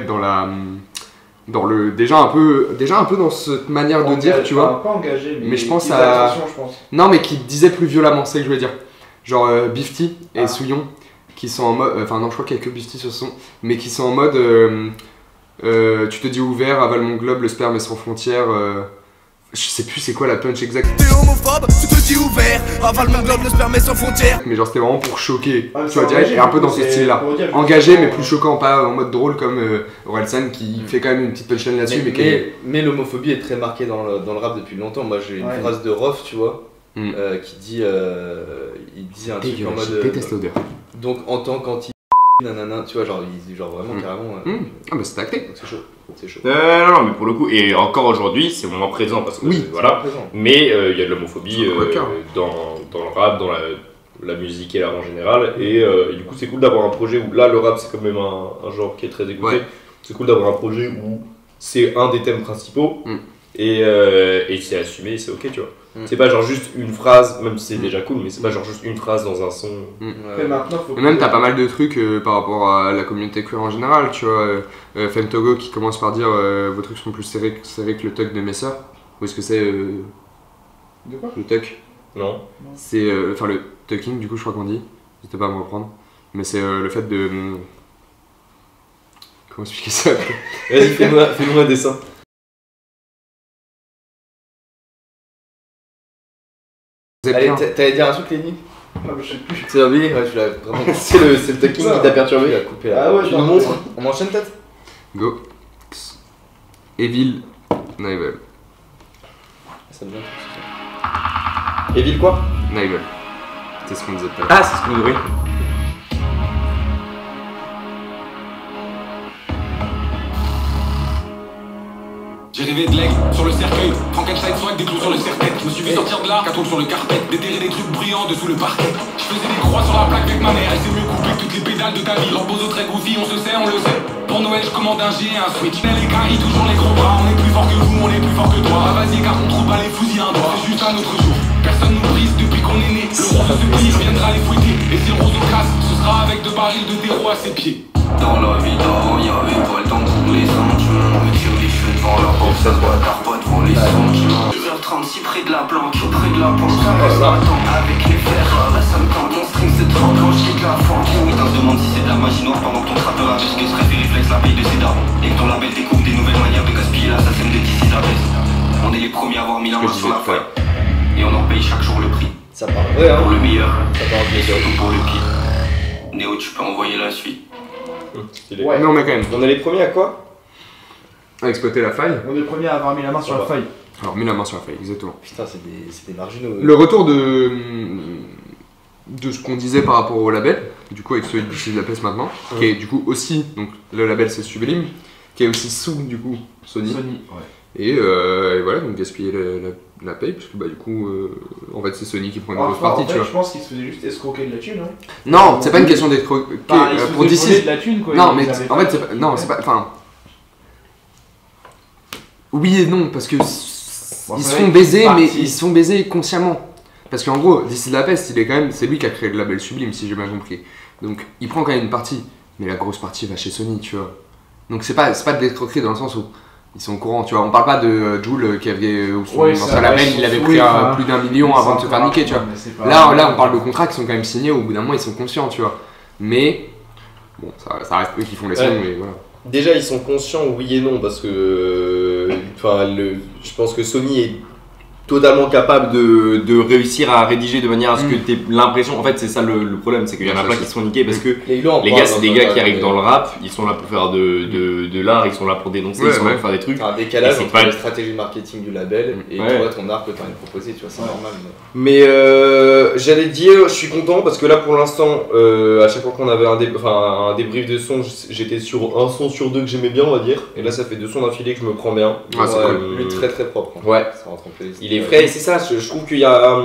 déjà un peu dans cette manière de dire, tu vois. Pas engagé, Mais je pense qui à- faisaient attention, je pense. Non, mais qui disaient plus violemment, c'est ce que je veux dire. Genre Bifty et Ah. Souillon, qui sont en mode. Enfin, non, je crois qu'il y a que Bifty sur ce son, mais qui sont en mode. Tu te dis ouvert, avale mon globe, le sperme est sans frontières. Je sais plus c'est quoi la punch exacte. T'es homophobe, tu te dis ouvert, avale mon globe, le sperme est sans frontières. Mais genre c'était vraiment pour choquer, Ah, tu vois, c'est direct, engagé, et un peu du dans coup, ce c'est style-là. pour dire que Engagé justement, mais plus choquant, pas en mode drôle comme Orelsan qui fait quand même une petite punchline là-dessus, mais qui est... Mais l'homophobie est très marquée dans le rap depuis longtemps. Moi j'ai une Ouais. phrase de Rof, tu vois, Mm. qui dit, il dit un truc en dégueulasse, mode. je déteste l'odeur. Donc en tant qu'anti nanana, tu vois, genre vraiment carrément. Ah bah c'est acté. Donc c'est chaud, c'est chaud. Non, mais pour le coup, et encore aujourd'hui, c'est moins présent parce que Oui. voilà. Présent. Mais il y a de l'homophobie Sur le cas. dans le rap, la musique et l'art en général. Et du coup, c'est cool d'avoir un projet où là, le rap, c'est quand même un genre qui est très écouté. Ouais. C'est cool d'avoir un projet où c'est un des thèmes principaux et c'est assumé, c'est ok, tu vois. C'est pas genre juste une phrase, même si c'est déjà cool, mais c'est pas genre juste une phrase dans un son. Après, maintenant, faut Et même t'as pas mal de trucs par rapport à la communauté queer en général, tu vois. Femtogo qui commence par dire vos trucs sont plus serrés que le tuck de mes sœurs. Où est-ce que c'est De quoi? le tuck? Non. C'est enfin le tucking du coup je crois qu'on dit. N'hésitez pas à me reprendre. Mais c'est le fait de comment expliquer ça? Vas-y, fais-nous un dessin. Allez, t'allais dire un truc, Lenny? Ah, bah, je sais plus. C'est oublié? Ouais, tu l'as vraiment. c'est le tucking qui t'a perturbé. Tu l'as coupé là. Ah ouais, tu nous montres? On enchaîne peut-être? Go. Evil Nivel. Ça devient. Evil quoi? Nivel. C'est ce qu'on disait tout à l'heure. Ah, c'est ce qu'on ouvrait. J'ai rêvé de l'aigle sur le cercueil, Frankenstein swag, des clous sur le serre-tête. Je me suis fait sortir de là, 4 sur le carpet, déterrer des trucs brillants dessous le parquet. Je faisais des croix sur la plaque avec ma mère, elle s'est mieux coupée que toutes les pédales de ta vie. Leur pose très goofy, on se sait, on le sait. Pour Noël, je commande un G et un Switch. Les caries, toujours les gros bras, on est plus fort que vous, on est plus fort que toi. Ah, vas-y, car on trouve pas les fusils un doigt, c'est juste un autre jour. Personne nous brise depuis qu'on est né. Le rose de ce pays viendra les fouetter. Et si le rose casse, ce sera avec 2 barils de terreau à ses pieds. Dans la vie d'avant, y'avait pas le temps pour les sentiments. Me tire les cheveux devant la porte, ça se voit pas devant les sentiments. 2h36 près de la planque, près de la planche. Avec les fers, ça me tente, mon string c'est trop quand je quitte la forme. Putain, se demande si c'est de la magie noire pendant que ton trappeur avec ce que serait des réflexes la paye de ses darons. Et que ton label découvre des nouvelles manières de gaspiller l'assassin de DC Isabelle. On est les premiers à avoir mis la main sur la feuille. Et on en paye chaque jour le prix. Ça parle vrai, hein? Pour le meilleur, Ça parle et bien. surtout pour le pire. Néo, tu peux envoyer la suite. Ouais. Non mais quand même, On est les premiers à quoi? à exploiter la faille. On est le premier à avoir mis la main sur la faille. Alors mis la main sur la faille, exactement. Putain, c'est des marginaux. Le retour de ce qu'on disait par rapport au label, du coup avec celui de DC Lapes maintenant, qui est du coup aussi, donc le label c'est Sublime, qui est aussi sous du coup Sony. Sony, ouais. Et voilà, donc gaspiller la paye, parce que bah du coup, en fait c'est Sony qui prend une grosse Enfin, partie, en fait, tu vois. je pense qu'ils se faisaient juste escroquer de la thune, hein. Non, c'est pas une question d'escroquer Enfin, ils se pour faisaient voler DC. de la thune, quoi. Non, Ils mais avaient en pas fait, c'est pas. Non, c'est pas. Enfin. Oui et non, parce que Bon, ils c'est se vrai font que baiser, c'est mais parti. ils se font baiser consciemment. Parce qu'en gros, DC La Peste, il est quand même. C'est lui qui a créé le label Sublime, si j'ai bien compris. Donc, il prend quand même une partie, mais la grosse partie va chez Sony, tu vois. Donc, c'est pas de l'escroquerie dans le sens où. Ils sont au courant, tu vois. On parle pas de Jul qui avait. Dans Ouais, son ça label, reste il avait sous- pris oui, enfin, plus d'1 million oui, avant de c'est se faire encore niquer, tu vois. mais c'est pas- Là, on parle de contrats qui sont quand même signés, au bout d'un moment, ils sont conscients, tu vois. Mais. Bon, ça reste eux qui font les sons, Ouais. mais voilà. Déjà, ils sont conscients, oui et non, parce que je pense que Sony est totalement capable de réussir à rédiger de manière à ce que tu aies l'impression. En fait, c'est ça le problème, c'est qu'il y en a plein qui se font niquer parce que les gars, c'est des gars qui arrivent dans le rap, ils sont là pour faire de l'art, ils sont là pour dénoncer, Ouais, ils sont là ouais. pour faire des trucs. T'as un décalage Et c'est entre pas- la stratégie marketing du label et Ouais. toi, ton art que t'as à nous proposer, tu vois, c'est normal. Mais j'allais dire, je suis content parce que là pour l'instant, à chaque fois qu'on avait un débrief de son, j'étais sur un son sur 2 que j'aimais bien, on va dire. Et là, ça fait 2 sons d'affilée que je me prends bien. Ah, c'est cool. Lui, très très propre. hein. Ouais. Ça rentre en playlist. Il est frais, et c'est ça, je trouve qu'il y a.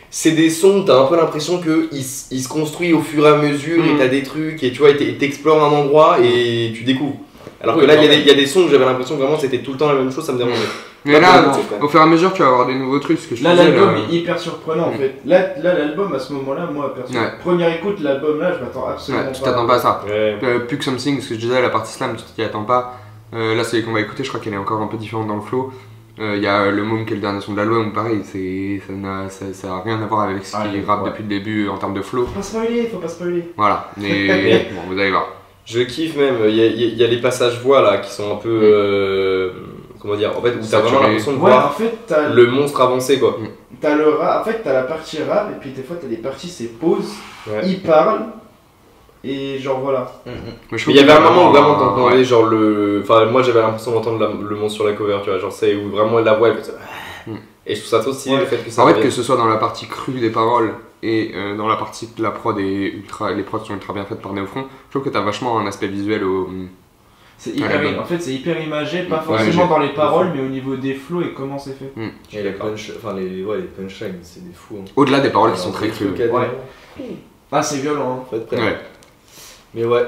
C'est des sons où t'as un peu l'impression qu'il se construit au fur et à mesure et t'as des trucs et tu vois, et t'explores un endroit et tu découvres. Alors que Oui, là, quand il y a des sons où j'avais l'impression vraiment c'était tout le temps la même chose, ça me dérangeait. Mais Pas là, vraiment, c'est au fur et à mesure, tu vas avoir des nouveaux trucs. Ce que je Là, disais, l'album là. est hyper surprenant en fait. Là, l'album à ce moment-là, moi, perso, Ouais. première écoute, l'album là, je m'attends absolument Ouais, tu t'attends pas à ça. Ouais. Puke Something, ce que je disais, la partie slam, tu t'y attends pas. Là, c'est qu'on va écouter, je crois qu'elle est encore un peu différente dans le flow. Il y a le Môme qui est le dernier son de l'album, pareil, ça a rien à voir avec ce qu'il rappe ouais. depuis le début en termes de flow. Faut pas spoiler. Voilà, mais bon, vous allez voir. Je kiffe même, il y a les passages voix là qui sont un peu. Comment dire, en fait, où t'as Saturé. vraiment l'impression de Ouais, en voir fait, t'as le monstre avancer quoi. t'as le rap, en fait, t'as la partie rap, et puis des fois, t'as des parties, c'est pause, Ouais. il parle, et genre voilà. Mais je Mais trouve il y avait qu'il un moment où vraiment ouais. t'entendais genre le. Enfin, moi j'avais l'impression d'entendre le monstre sur la cover, tu vois, genre c'est où vraiment la voix elle fait ça. Et je trouve ça trop stylé le fait que ça En fait, revienne. que ce soit dans la partie crue des paroles et dans la partie de la prod et les prods sont ultra bien faites par Néofront, je trouve que t'as vachement un aspect visuel au. En fait, c'est hyper imagé, pas Ouais, forcément dans les paroles, mais au niveau des flows et comment c'est fait. Et les punchlines, c'est des fous. Hein. Au-delà des paroles qui sont très crues. Ouais. Ah, c'est violent. Hein. Faites prêt. Ouais. Mais ouais,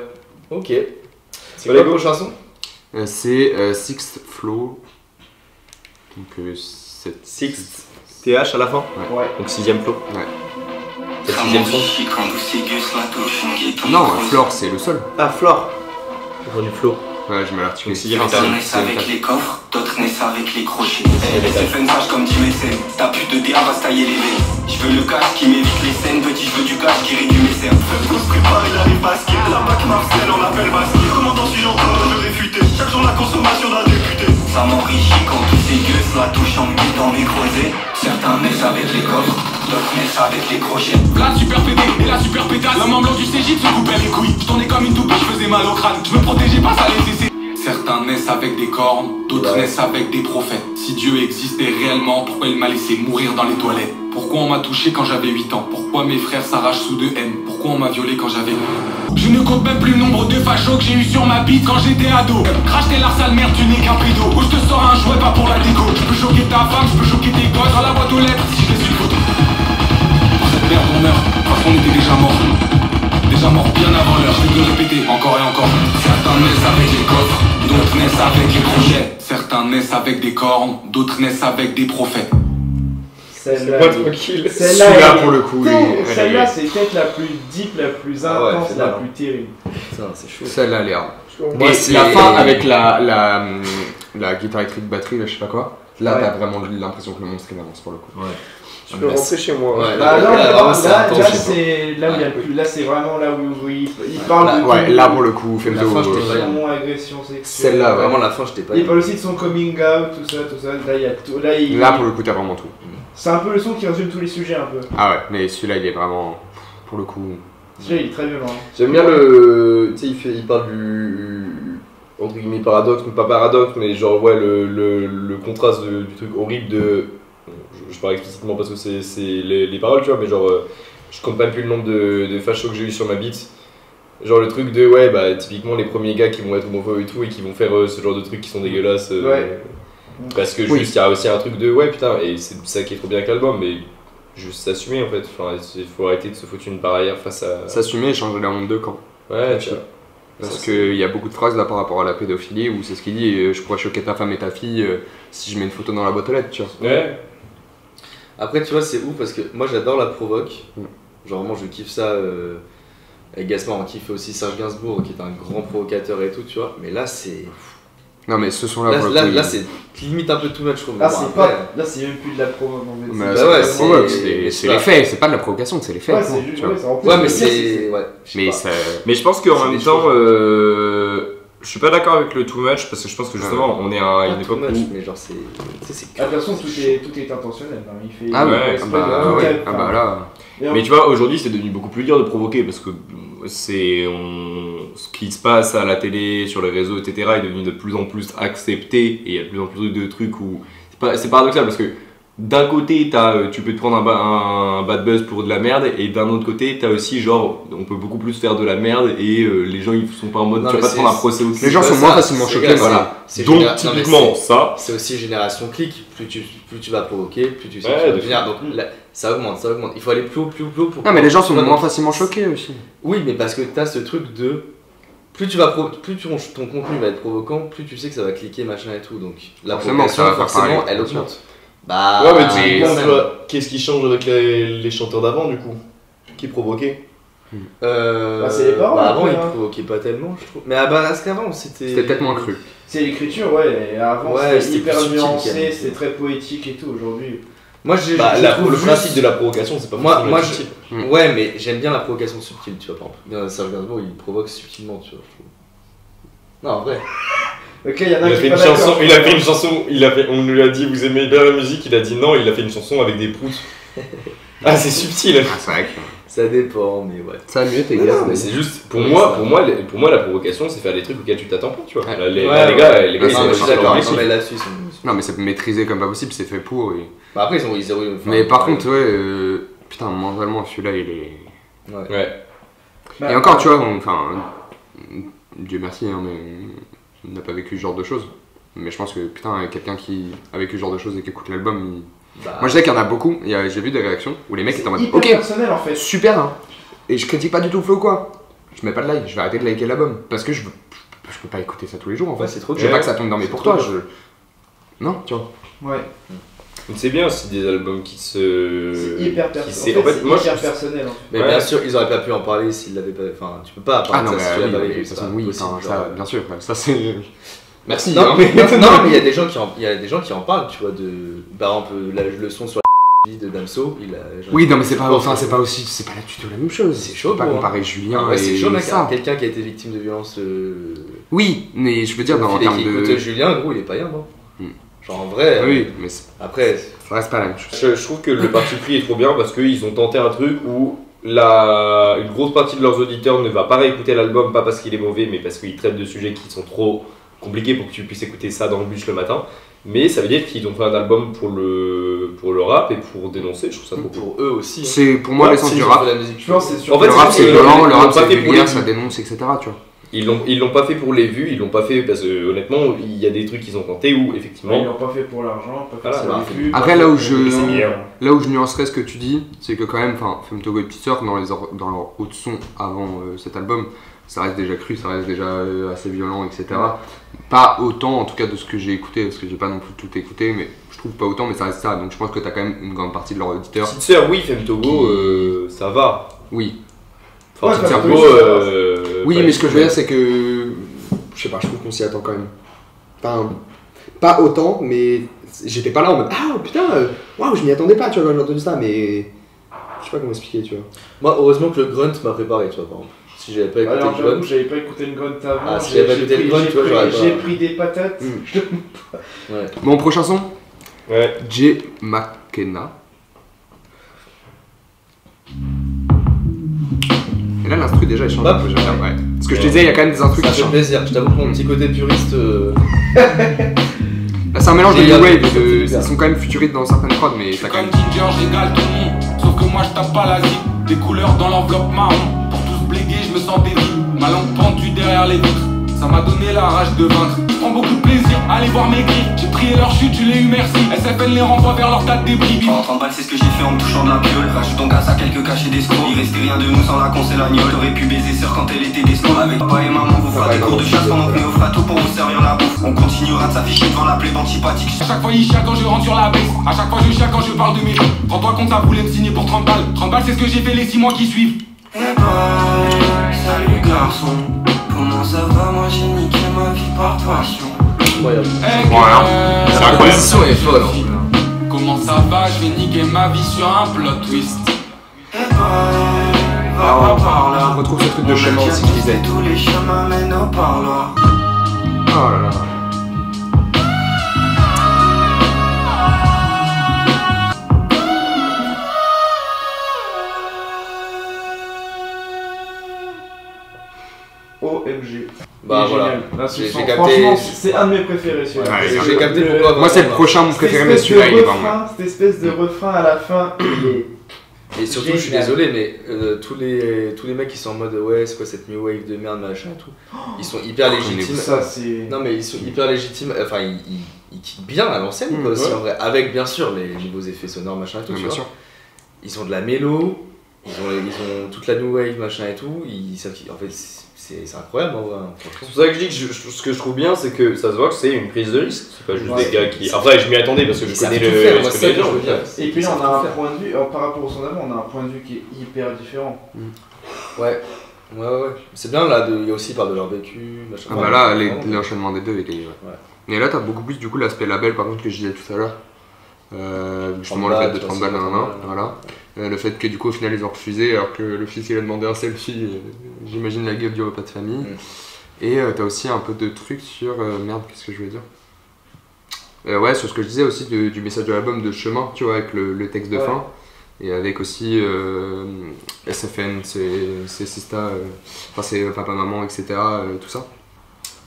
ok. C'est quoi la prochaine chanson? C'est Sixth Flow. Donc, Sixth. TH à la fin? Ouais. Donc 6ème flow. Ouais. C'est le 6ème son. Non, Floor, c'est le sol. Ah, Flore. J'ai du flow. Ouais, j'ai mal articulé. Donc 6ème Certains étage. naissent avec les coffres, d'autres naissent avec les crochets. C'est fun sage comme dit médecin. T'as plus de DA, va se tailler les veines. Je veux le cash qui m'évite les scènes. Petit, je veux du cash qui réduit mes cernes. Faible qu'on se prépare, il arrive basket. La Mac Marcel, on l'appelle basket. Commandant suis encore de réfuter. Chaque jour la consommation d'un député. Ça m'enrichit quand tous ces gueux la touche en mille dans mes creusets. Certains naissent avec les coffres, d'autres naissent avec les crochets. La super PD et la super pétasse. L'homme en blanc du CJ se coupait les couilles. Je tournais comme une toupie, je faisais mal au crâne. Je me protégeais pas, ça les essais. Certains naissent avec des cornes, d'autres naissent avec des prophètes. Si Dieu existait réellement, pourquoi il m'a laissé mourir dans les toilettes? Pourquoi on m'a touché quand j'avais 8 ans? Pourquoi mes frères s'arrachent sous de haine? Pourquoi on m'a violé quand j'avais 9 ans? Je ne compte même plus le nombre de fachos que j'ai eu sur ma bite quand j'étais ado. Crache tes larmes sale merde, tu n'es qu'un pédo. Ou je te sors un jouet pas pour la déco. Je peux choquer ta femme, je peux choquer tes gosses dans la boîte aux lettres si je laisse une photo. Pour cette merde on meurt, parce qu'on était déjà mort. Déjà mort bien avant l'heure, je vais te le répéter encore et encore. Certains naissent avec les coffres, d'autres naissent avec les crochets. Certains naissent avec des cornes, d'autres naissent avec des prophètes. Celle-là, tranquille. Celui-là, pour le coup, celle-là, c'est peut-être la plus deep, la plus intense, c'est la mal, plus terrible. Putain, c'est chaud. Celle-là, elle est hard. Moi, Et c'est- la fin avec la guitare électrique batterie, là, je sais pas quoi. Là, Ouais. t'as vraiment l'impression que le monstre il avance pour le coup. Ouais. Tu peux rentrer chez moi. Ouais, Bah, là, là, c'est là, intense, là, je sais c'est là où il y a le plus. Là, c'est vraiment là où il parle de Ouais, tout. là pour le coup, La fin, je t'ai pas- Agression, agression sexuelle. Celle-là, ouais. Vraiment, la fin, je t'ai pas Il dit. parle aussi de son coming out, tout ça. Là, il y a tout. Là pour le coup, t'as vraiment tout. C'est un peu le son qui résume tous les sujets un peu. Ah ouais, mais celui-là, il est vraiment. Pour le coup. Celui-là, il est très violent. Hein. J'aime bien le. Tu sais, il parle du. Entre guillemets paradoxe, mais pas paradoxe, mais genre, ouais, le contraste du truc horrible de. Je parle explicitement parce que c'est les paroles, tu vois, mais genre, je compte même plus le nombre de fachos que j'ai eu sur ma bite. Genre le truc de, ouais, bah, typiquement les premiers gars qui vont être homophobes et tout, et qui vont faire ce genre de trucs qui sont dégueulasses. Ouais. Parce que Oui. juste, il y a aussi un truc de, ouais, putain, et c'est ça qui est trop bien avec l'album, mais juste s'assumer en fait. Enfin, il faut arrêter de se foutre une barrière face à. S'assumer et changer la honte de camp. Ouais, tu vois. Parce Ça, qu'il y a beaucoup de phrases là par rapport à la pédophilie où c'est ce qu'il dit je pourrais choquer ta femme et ta fille si je mets une photo dans la boîte aux lettres, tu vois. Ouais. Après, tu vois, c'est ouf parce que moi j'adore la provoque. Genre, vraiment, je kiffe ça. Avec Gaspard, on kiffe aussi Serge Gainsbourg qui est un grand provocateur et tout, tu vois. Mais là, c'est. Non, mais ce son-là, Là, pour le là, coup, là, il- c'est limite un peu too much, je trouve. Là, Bon, c'est après, pas. Là, c'est même plus de la promo. en fait. Mais Bah c'est ouais, pas la c'est- provoque, c'est c'est pas- les faits, c'est pas de la provocation, c'est les faits. Ouais, c'est juste. tu vois. Ouais, c'est en plus, Ouais, mais le pire, c'est. Ouais, je sais Mais pas. ça. Mais je pense qu'en C'est même des temps, choses. je suis pas d'accord avec le too much parce que je pense que justement, on est à Pas une too époque much, où. mais genre, c'est. Tu sais, c'est. Ah, de toute façon, tout est intentionnel. Hein. Il fait. Ah il ouais, fait ah exprès bah, de- ouais, ah bah là. Et en- Mais tu vois, aujourd'hui, c'est devenu beaucoup plus dur de provoquer parce que ce qui se passe à la télé, sur les réseaux, etc., est devenu de plus en plus accepté et il y a de plus en plus de trucs où. C'est paradoxal parce que d'un côté, tu peux te prendre un bad buzz pour de la merde et d'un autre côté, t'as aussi genre, on peut beaucoup plus faire de la merde et les gens ils sont pas en mode, Non, tu vas mais pas te c'est- prendre un procès au Les gens sont moins facilement choqués, voilà. Donc, typiquement, ça. C'est aussi génération clic, plus tu vas provoquer, plus tu sais Ouais, que tu vas de devenir. Donc là, ça augmente. Il faut aller plus haut pour. Non, mais les gens sont tu vois, moins donc- facilement choqués aussi. Oui, mais parce que t'as ce truc de. Ton contenu va être provoquant, plus tu sais que ça va cliquer, machin et tout. Donc la Forcément, provocation, ça va faire forcément, parler, elle bien sûr. augmente. Bah. Ouais, mais mais typiquement, quand tu même. vois, qu'est-ce qui change avec les chanteurs d'avant du coup? Qui provoquaient? Bah, c'est les paroles, Bah, avant, après, ils hein. provoquaient pas tellement, je trouve. Mais parce qu'avant, c'était. C'était peut-être moins cru. C'est l'écriture, ouais. Et avant, Ouais, c'était c'était hyper plus subtil, quand nuancé, même. c'était très poétique et tout. Aujourd'hui. Moi, j'ai. Bah, je trouve le juste- principe de la provocation, c'est pas Moi, forcément moi être je... subtil. Ouais, mais j'aime bien la provocation subtile, tu vois, par exemple. Serge Gainsbourg, il provoque subtilement, tu vois, je trouve. Non, en vrai. Donc là, il y en a Il a qui fait sont une pas chanson, d'accord. il a fait une chanson, on lui a dit vous aimez bien la musique, il a dit non, il a fait une chanson avec des proutes. Ah c'est subtil. Ah, c'est vrai que. Ça dépend, mais ouais. Ça mieux tes Non, gars. mais c'est juste pour Oui, moi, ça. pour moi la provocation c'est faire des trucs auxquels tu t'attends pas, tu vois. Ouais. Là, les Ouais, gars, les gars, Non, c'est mais je suis leur d'accord, objectif. non, mais là-dessus, ils sont. Non, mais c'est maîtrisé comme pas possible, c'est fait pour. Bah, après, ils ont. Mais par contre, ouais, putain, mentalement, celui-là, il est. Ouais. Ouais. Bah, Et encore, tu vois, enfin, Dieu merci, hein, mais n'a pas vécu ce genre de choses. Mais je pense que putain, quelqu'un qui a vécu ce genre de choses et qui écoute l'album, moi je sais qu'il y en a beaucoup, j'ai vu des réactions où les mecs étaient en mode hyper ok, personnel en fait. super hein. Et je critique pas du tout le flow quoi. Je mets pas de like, je vais arrêter de liker l'album parce que je peux pas écouter ça tous les jours en fait. C'est trop Je veux pas que ça tombe dans mes pour toi. Non, tu vois. Ouais. C'est bien aussi des albums qui se. C'est hyper personnel. En fait, moi, hyper personnel. Mais bien sûr, ils auraient pas pu en parler s'ils l'avaient pas. Enfin, tu peux pas parler de ça si tu l'avais pas vécu. Oui, ça, bien sûr. Ça c'est. Merci. Non, mais il y a des gens qui en parlent, tu vois, de. Par exemple, le son sur la vie de Damso, oui, non, mais c'est pas aussi. C'est pas du tout la même chose. C'est chaud. Pas comparer Julien et c'est chaud, mec. ça. Quelqu'un qui a été victime de violence. Oui, mais je veux dire, en termes de. Julien, gros, il est pas rien, moi. Genre en vrai. Oui, mais après. Ça reste pas la même chose. Je trouve que le parti pris est trop bien parce qu'ils ont tenté un truc où une grosse partie de leurs auditeurs ne va pas réécouter l'album, pas parce qu'il est mauvais, mais parce qu'il traite de sujets qui sont trop compliqués pour que tu puisses écouter ça dans le bus le matin. Mais ça veut dire qu'ils ont fait un album pour le rap et pour dénoncer, je trouve ça trop cool. Pour eux aussi. Hein. C'est pour moi l'essence du rap. Je pense c'est sûr. En fait, le rap c'est violent, le rap c'est vulgaire, les ça dénonce, etc. Tu vois. Ils l'ont pas fait pour les vues, ils l'ont pas fait parce que honnêtement, il y a des trucs qu'ils ont tentés où effectivement. Ils l'ont pas fait pour l'argent, pas fait Voilà, pour les vues. Après là où je nuancerais ce que tu dis, c'est que quand même, Femtogo et Petite Sœur dans leur haut de son avant cet album, ça reste déjà cru, ça reste déjà assez violent, etc. Pas autant en tout cas de ce que j'ai écouté, parce que j'ai pas non plus tout écouté, mais je trouve pas autant, mais ça reste ça. Donc je pense que t'as quand même une grande partie de leurs auditeurs. Petite Sœur, oui, Femtogo, ça va. Oui. Enfin, Ouais, Petite Sœur, oui, mais ce que je veux dire, c'est que. Je sais pas, je trouve qu'on s'y attend quand même. Enfin, pas autant, mais j'étais pas là en mode ah putain, waouh, je m'y attendais pas, tu vois, quand j'ai entendu ça, mais. Je sais pas comment expliquer, tu vois. Moi, heureusement que le grunt m'a préparé, tu vois, par exemple. Si j'avais pas écouté Alors, le grunt. j'avais pas écouté le grunt avant. Ah, si j'avais pas écouté le grunt, tu vois, j'aurais pas. J'ai pris des patates. Ouais. Mon prochain son, Ouais. J. McKenna. Et là, l'instru déjà, il change un peu, j'aime bien. Ouais. Parce que je te disais, il y a quand même des instrus Ça qui fait changent. plaisir, je t'avoue que mon petit côté puriste. Là, c'est un mélange de new wave, ils sont quand même futuristes dans certaines prods, mais Je suis t'as quand comme même. Ginger, j'égale tout le monde. Sauf que moi je tape pas la zip. Des couleurs dans l'enveloppe marron. Pour tous bléguer, je me sens débile. Ma langue pendue derrière les vitres. Ça m'a donné la rage de vaincre. Je prends beaucoup de plaisir à les voir maigrir. J'ai prié leur chute, je l'ai eu merci. SFN les renvoie vers leur tas de débris. En 30 balles, c'est ce que j'ai fait en me touchant de la piole. Rajoute donc à ça quelques cachets d'escrocs. Il restait rien de nous sans la et la gnôle. T'aurais pu baiser sœur quand elle était descend. Avec papa et maman, vous fera des cours de chasse pendant que Néo fera tout pour vous servir la bouffe. On continuera de s'afficher devant la plaie antipathique. À chaque fois il chia quand je rentre sur la baisse. À chaque fois je chia quand je parle de mes vies. Rends-toi compte, ça voulait me signer pour 30 balles. 30 balles, c'est ce que j'ai fait les 6 mois qui suivent. Eh ben, salut garçon. Comment ça va? Moi j'ai niqué ma vie par passion. Incroyable. Voilà. C'est La incroyable. position est folle. Hein. Comment ça va? Je vais niquer ma vie sur un plot twist. Eh ben, va pas par là. On retrouve ce truc de chemin aussi que je disais. Tous les chemins mènent au parloir. Oh là là. OMG. Bah Il est voilà. génial. Là, ce J'ai son, capté. franchement, c'est un de mes préférés celui-là. Ouais, C'est- J'ai capté le- pourquoi. Moi, c'est le vraiment. prochain, mon préféré, mais Cette celui-là, il est espèce de vraiment. refrain, cette espèce de refrain à la fin, il est. Et surtout, je suis Génial. désolé, mais tous les mecs qui sont en mode ouais, c'est quoi cette new wave de merde, machin et tout, ils sont hyper légitimes. Ça, c'est. Non, mais ils sont hyper légitimes, enfin, ils kickent bien à l'ancienne, quoi, aussi, en vrai, avec bien sûr les nouveaux effets sonores, machin et tout, Ouais, tu bien vois. sûr. Ils ont de la mélo, ils ont toute la new wave, machin et tout, en fait, c'est incroyable en vrai. C'est pour ça que je dis que ce que je trouve bien, c'est que ça se voit que c'est une prise de risque. C'est pas juste Ouais. des gars qui. Après, je m'y attendais parce que je Ça connais fait tout le. faire, je moi, connais ça, les je gens. veux dire. Et puis là, Ça on fait a tout un faire. point de vue, par rapport au son d'avant, on a un point de vue qui est hyper différent. Ouais. C'est bien là, il y a aussi par de leur vécu, machin. Ah bah là, Vraiment. l'enchaînement des deux, il est. Ouais. Mais là, t'as beaucoup plus du coup l'aspect label, par contre, que je disais tout à l'heure. Justement, le fait de 30 balles, voilà. Le fait que du coup, au final, ils ont refusé, alors que le fils il a demandé un selfie, j'imagine la gueule du repas de famille. Et t'as aussi un peu de trucs sur. Merde, qu'est-ce que je voulais dire ouais, sur ce que je disais aussi du message de l'album de chemin, tu vois, avec le texte de fin. Et avec aussi SFN, c'est Sista, enfin c'est papa, maman, etc. Tout ça.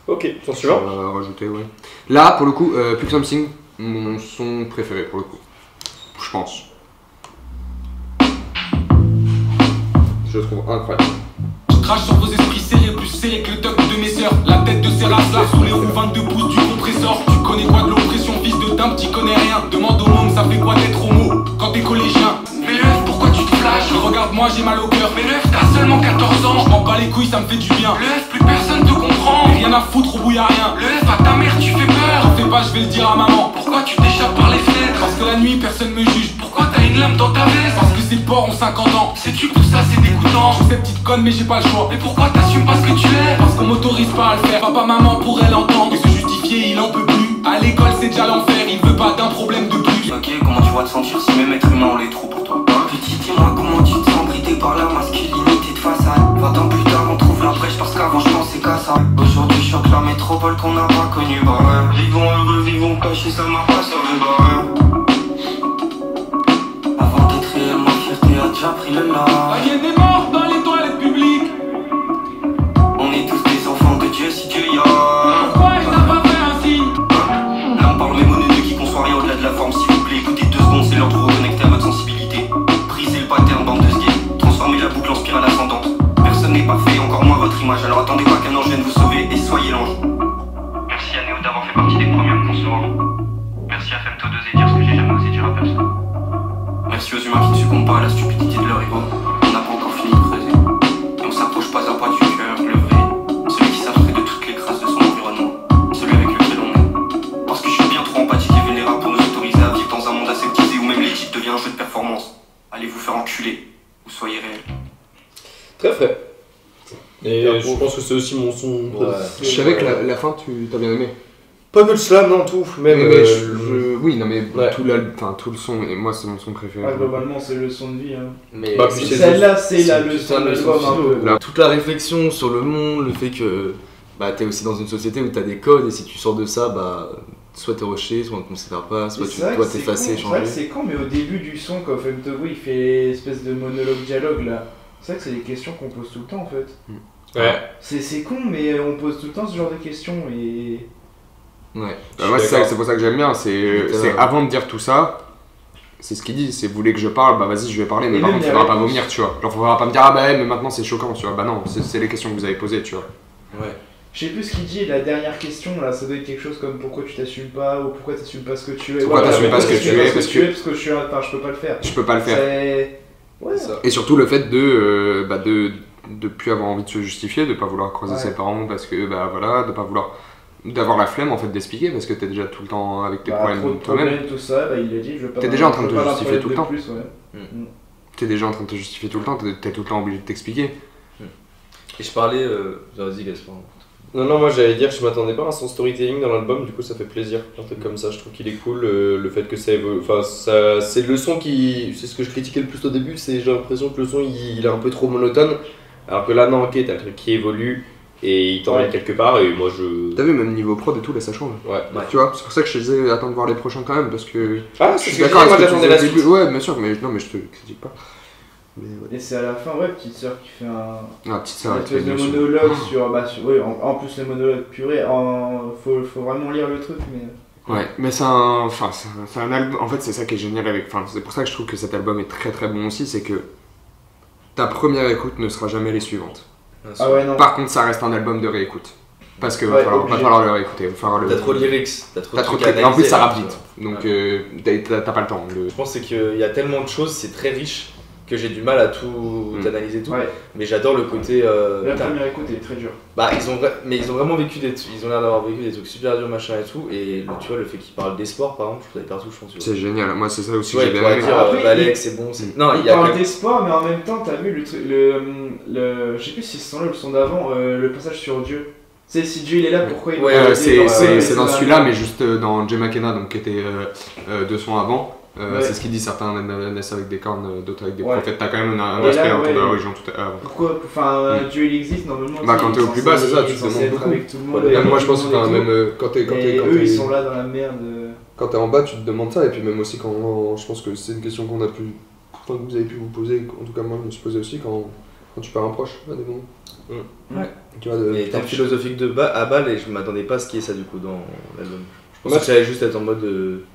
Ok, son suivant. Rajouter, ouais. Là, pour le coup, Plug Something, mon son préféré, pour le coup. Je pense. Je le trouve incroyable. Crache sur vos esprits serrés, plus serrés que le toc de mes sœurs. La tête de ces races-là, sous les roues 22 pouces du compresseur. Tu connais quoi de l'oppression, fils de dingue, t'y connais rien. Demande au môme, ça fait quoi d'être homo quand t'es collégien? Mais Leuf, pourquoi tu te flashes? Regarde-moi, j'ai mal au cœur. Mais Leuf, t'as seulement 14 ans. Je m'en bats les couilles, ça me fait du bien. Leuf, plus personne te comprend. Mais rien à foutre, au bout y'a rien. Leuf, à ta mère, tu fais peur. T'en fais pas, je vais le dire à maman. Pourquoi tu t'échappes par les fenêtres? Parce que la nuit, personne me juge. Pourquoi t'as une lame dans ta veste? Parce que ces porcs ont 50 ans. Sais-tu que tout ça, c'est dégoûtant? Je suis cette petite conne, mais j'ai pas le choix. Mais pourquoi t'assumes pas ce que tu es? Parce qu'on m'autorise pas à le faire. Papa, maman pourrait l'entendre. Et se justifier, il en peut plus. À l'école, c'est déjà l'enfer. Il veut pas d'un problème de plus. Ok, comment tu vas te sentir si même être humain on les trop pour toi? Petit, dis-moi comment tu te sens bridé par la masculinité de façade. 20 ans plus tard on trouve la brèche parce qu'avant je pensais qu'à ça. Aujourd'hui je choque la métropole qu'on n'a pas connue. Bah ouais, vivons heureux, vivons cachés, ça m'a pas sauvé. Bah ouais. Avant d'être réellement fierté a déjà pris le large. La hyène est morte dans les toilettes publiques. On est tous des enfants de Dieu si Dieu y a. Pourquoi il n'a pas fait un signe? Là on parle même aux nœuds qui conçoit rien au-delà de la forme. S'il vous plaît écoutez 2 secondes, c'est l'heure de vous reconnecter à votre sensibilité. Brisez le pattern bande de sgays. Transformez la boucle en spirale ascendante. Personne n'est parfait, encore moins votre image. Alors attendez pas qu'un ange vienne vous sauver et soyez l'ange. Merci à Néo d'avoir fait partie des premiers à me concevoir. Merci à Femto d'oser dire ce que j'ai jamais osé dire à personne. Merci aux humains qui ne succombent pas à la stupidité de leur ego. On n'a pas encore fini de creuser. Et on s'approche pas à pas du cœur, le vrai. Celui qui s'abstrait de toutes les crasses de son environnement. Celui avec lequel on est. Parce que je suis bien trop empathique et vulnérable pour nous autoriser à vivre dans un monde aseptisé où même l'équipe devient un jeu de performance. Allez vous faire enculer, ou soyez réel. Très frais. Et je pense que c'est aussi mon son. Ouais. Je savais que la fin, tu t'as bien aimé. Pas que le slam, non, tout. Même. Oui, non, mais ouais. tout le son, et moi, c'est mon son préféré. Ah, globalement, c'est le son de vie. Hein. Mais bah, celle-là, c'est la leçon de l'album un peu. Toute la réflexion sur le monde, le fait que bah, t'es aussi dans une société où t'as des codes et si tu sors de ça, bah, soit t'es rejeté, soit on te considère pas, soit tu dois t'effacer, changer. C'est vrai que c'est con, mais au début du son, quand Femto il fait espèce de monologue-dialogue là, c'est vrai que c'est des questions qu'on pose tout le temps en fait. Ouais. C'est con, mais on pose tout le temps ce genre de questions et. Ouais. Moi, c'est pour ça que j'aime bien, c'est avant de dire tout ça, c'est ce qu'il dit, c'est vous voulez que je parle, bah vas-y, je vais parler, mais par contre, faudra pas vomir, tu vois. Genre, faudra pas me dire, ah bah ouais, mais maintenant c'est choquant, tu vois. Bah non, c'est les questions que vous avez posées, tu vois. Ouais. Je sais plus ce qu'il dit, la dernière question là, ça doit être quelque chose comme pourquoi tu t'assumes pas ou pourquoi t'assumes pas ce que tu es. Pourquoi t'assumes pas ce que tu es, parce que je suis enfin, je peux pas le faire. Je peux pas le faire. Ouais. Et surtout le fait de plus avoir envie de se justifier, de pas vouloir croiser ses parents parce que bah voilà, de pas vouloir d'avoir la flemme en fait d'expliquer parce que t'es déjà tout le temps avec tes problèmes toi-même. Tout ça, bah, il a dit je veux pas. T'es déjà en train de te justifier tout le temps. Ouais. T'es déjà en train de te justifier tout le temps, t'es tout le temps obligé de t'expliquer. Et je parlais, vas-y Gaspard. Non, moi j'allais dire que je m'attendais pas à son storytelling dans l'album, du coup ça fait plaisir. Un truc comme ça, je trouve qu'il est cool. Le fait que ça évolue. Enfin, c'est le son qui. C'est ce que je critiquais le plus au début, c'est j'ai l'impression que le son il est un peu trop monotone. Alors que là, non, ok, t'as le truc qui évolue et il t'emmène quelque part et moi je. T'as vu, même niveau prod et tout, là ça change. Ouais. Tu vois, c'est pour ça que je te disais attends de voir les prochains quand même parce que. Ah, je suis d'accord avec ce que tu disais au début. Ouais, bien sûr, mais non, mais je te critique pas. Ouais. Et c'est à la fin, ouais, petite sœur qui fait petite sœur, une espèce de monologue sur. Oui, en plus le monologue purée, faut vraiment lire le truc, mais. Ouais, mais c'est un album. En fait, c'est ça qui est génial avec. Enfin, c'est pour ça que je trouve que cet album est très très bon aussi, c'est que ta première écoute ne sera jamais les suivantes. Ah ouais, non. Par contre, ça reste un album de réécoute. Parce que va falloir le réécouter. T'as trop de lyrics, t'as trop de trucs. En plus, ça rappe vite. Donc, t'as pas le temps. Je pense qu'il y a tellement de choses, c'est très riche, que j'ai du mal à tout analyser tout. Ouais. Mais j'adore le côté. La première écoute est très dure. Bah, ils ont vraiment vécu ils ont l'air d'avoir vécu des trucs super durs, machin et tout. Et tu vois, le fait qu'ils parlent des sports, par exemple, je trouve partout, je pense. C'est génial. Moi, c'est ça aussi que ouais, j'ai bien aimé. Valek, c'est bon. Non, il parle des sports, mais en même temps, t'as vu le truc. Je sais plus si c'est ce son-là ou le son d'avant, le passage sur Dieu. C'est si Dieu il est là, pourquoi il est c'est dans celui-là, mais juste dans Jay McKenna, donc qui était 2 sons avant. C'est ce qu'il dit, certains naissent avec des cornes, d'autres avec des prophètes. T'as quand même un aspect un peu de la religion tout à l'heure. Pourquoi Dieu il existe normalement. Bah quand t'es au plus bas, c'est ça, tu te demandes beaucoup. Moi je pense que même quand eux ils sont là dans la merde. Quand t'es en bas, tu te demandes ça, et puis même aussi quand. Je pense que c'est une question qu'on a pu. Enfin, que vous avez pu vous poser, en tout cas moi je me suis posé aussi quand tu perds un proche à des moments. Ouais. Tu vois, mais thème philosophique à balle et je m'attendais pas à ce qu'il y ait ça du coup dans l'album. Je pensais que ça allait juste être en mode.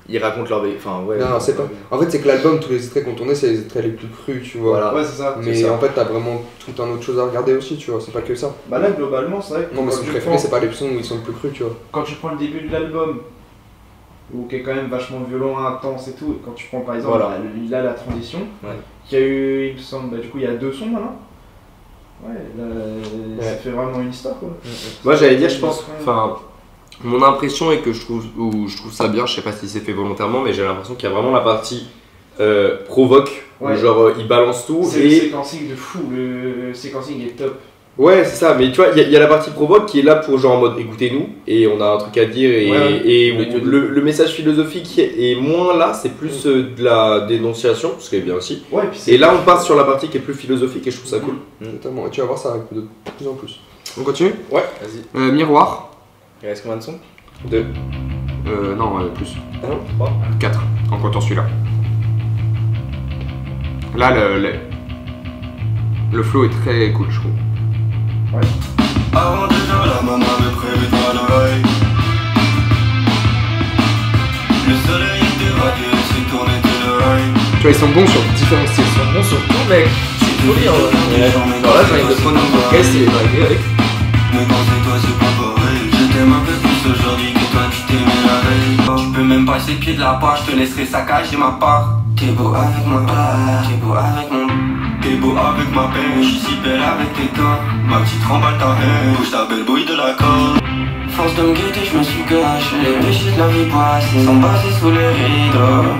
Ils racontent leur. Enfin, ouais. Non, c'est pas. En fait, c'est que l'album, tous les extraits qu'on tournait, c'est les extraits les plus crus, tu vois. Voilà. Ouais, c'est ça. Mais en fait, t'as vraiment tout un autre chose à regarder aussi, tu vois. C'est pas que ça. Bah là, globalement, c'est vrai que. Non, mais quand son tu préféré, prends- c'est pas les sons où ils sont le plus crus, tu vois. Quand tu prends le début de l'album, où qui est quand même vachement violent, intense et tout, et quand tu prends par exemple Voilà. là, la transition, Ouais. qui a eu, il me semble, bah, du coup, il y a 2 sons maintenant. Ouais, là, ça fait vraiment une histoire quoi. Moi j'allais dire, je pense, enfin, mon impression est que je trouve ça bien, je sais pas si c'est fait volontairement, mais j'ai l'impression qu'il y a vraiment la partie provoque, où Ouais. genre il balance tout C'est le et... séquencing de fou, le séquencing est top. Ouais, c'est ça, mais tu vois, il y a la partie provoque qui est là pour genre en mode écoutez-nous et on a un truc à dire et, Ouais. et Mais que le message philosophique est moins là, c'est plus de la dénonciation, ce qui est bien aussi. Ouais, et puis Et là on passe sur la partie qui est plus philosophique et je trouve ça cool. Totalement. Et tu vas voir, ça arrive de plus en plus. On continue. Vas-y. Miroir. Il reste combien de sons? 2. Non, plus. Ah non, 3. 4, en comptant celui-là. Là, le flow est très cool, je trouve. Avant déjà la maman avait prévu de l'oreille. Le soleil était radieux, s'est tourné de l'oreille. Tu vois, ils sont bons sur différents styles. Ils sont bons sur tout, mec. C'est folie, en vrai. Genre là, j'ai envie de prendre une orchestre et les driver avec. Mais quand c'est toi, c'est pas pareil. Je t'aime un peu plus aujourd'hui que toi, tu t'aimais la veille. Tu peux même passer le pied de la part, je te laisserai saccager ma part. T'es beau avec mon père, t'es beau avec mon. T'es beau avec ma peine, je suis si belle avec tes corps. Ma petite remballe ta haine, bouge ta belle bouille de la corde. Force de me guetter, je me suis gâché. Les péchés de la vie passée sont passés sous les rideaux.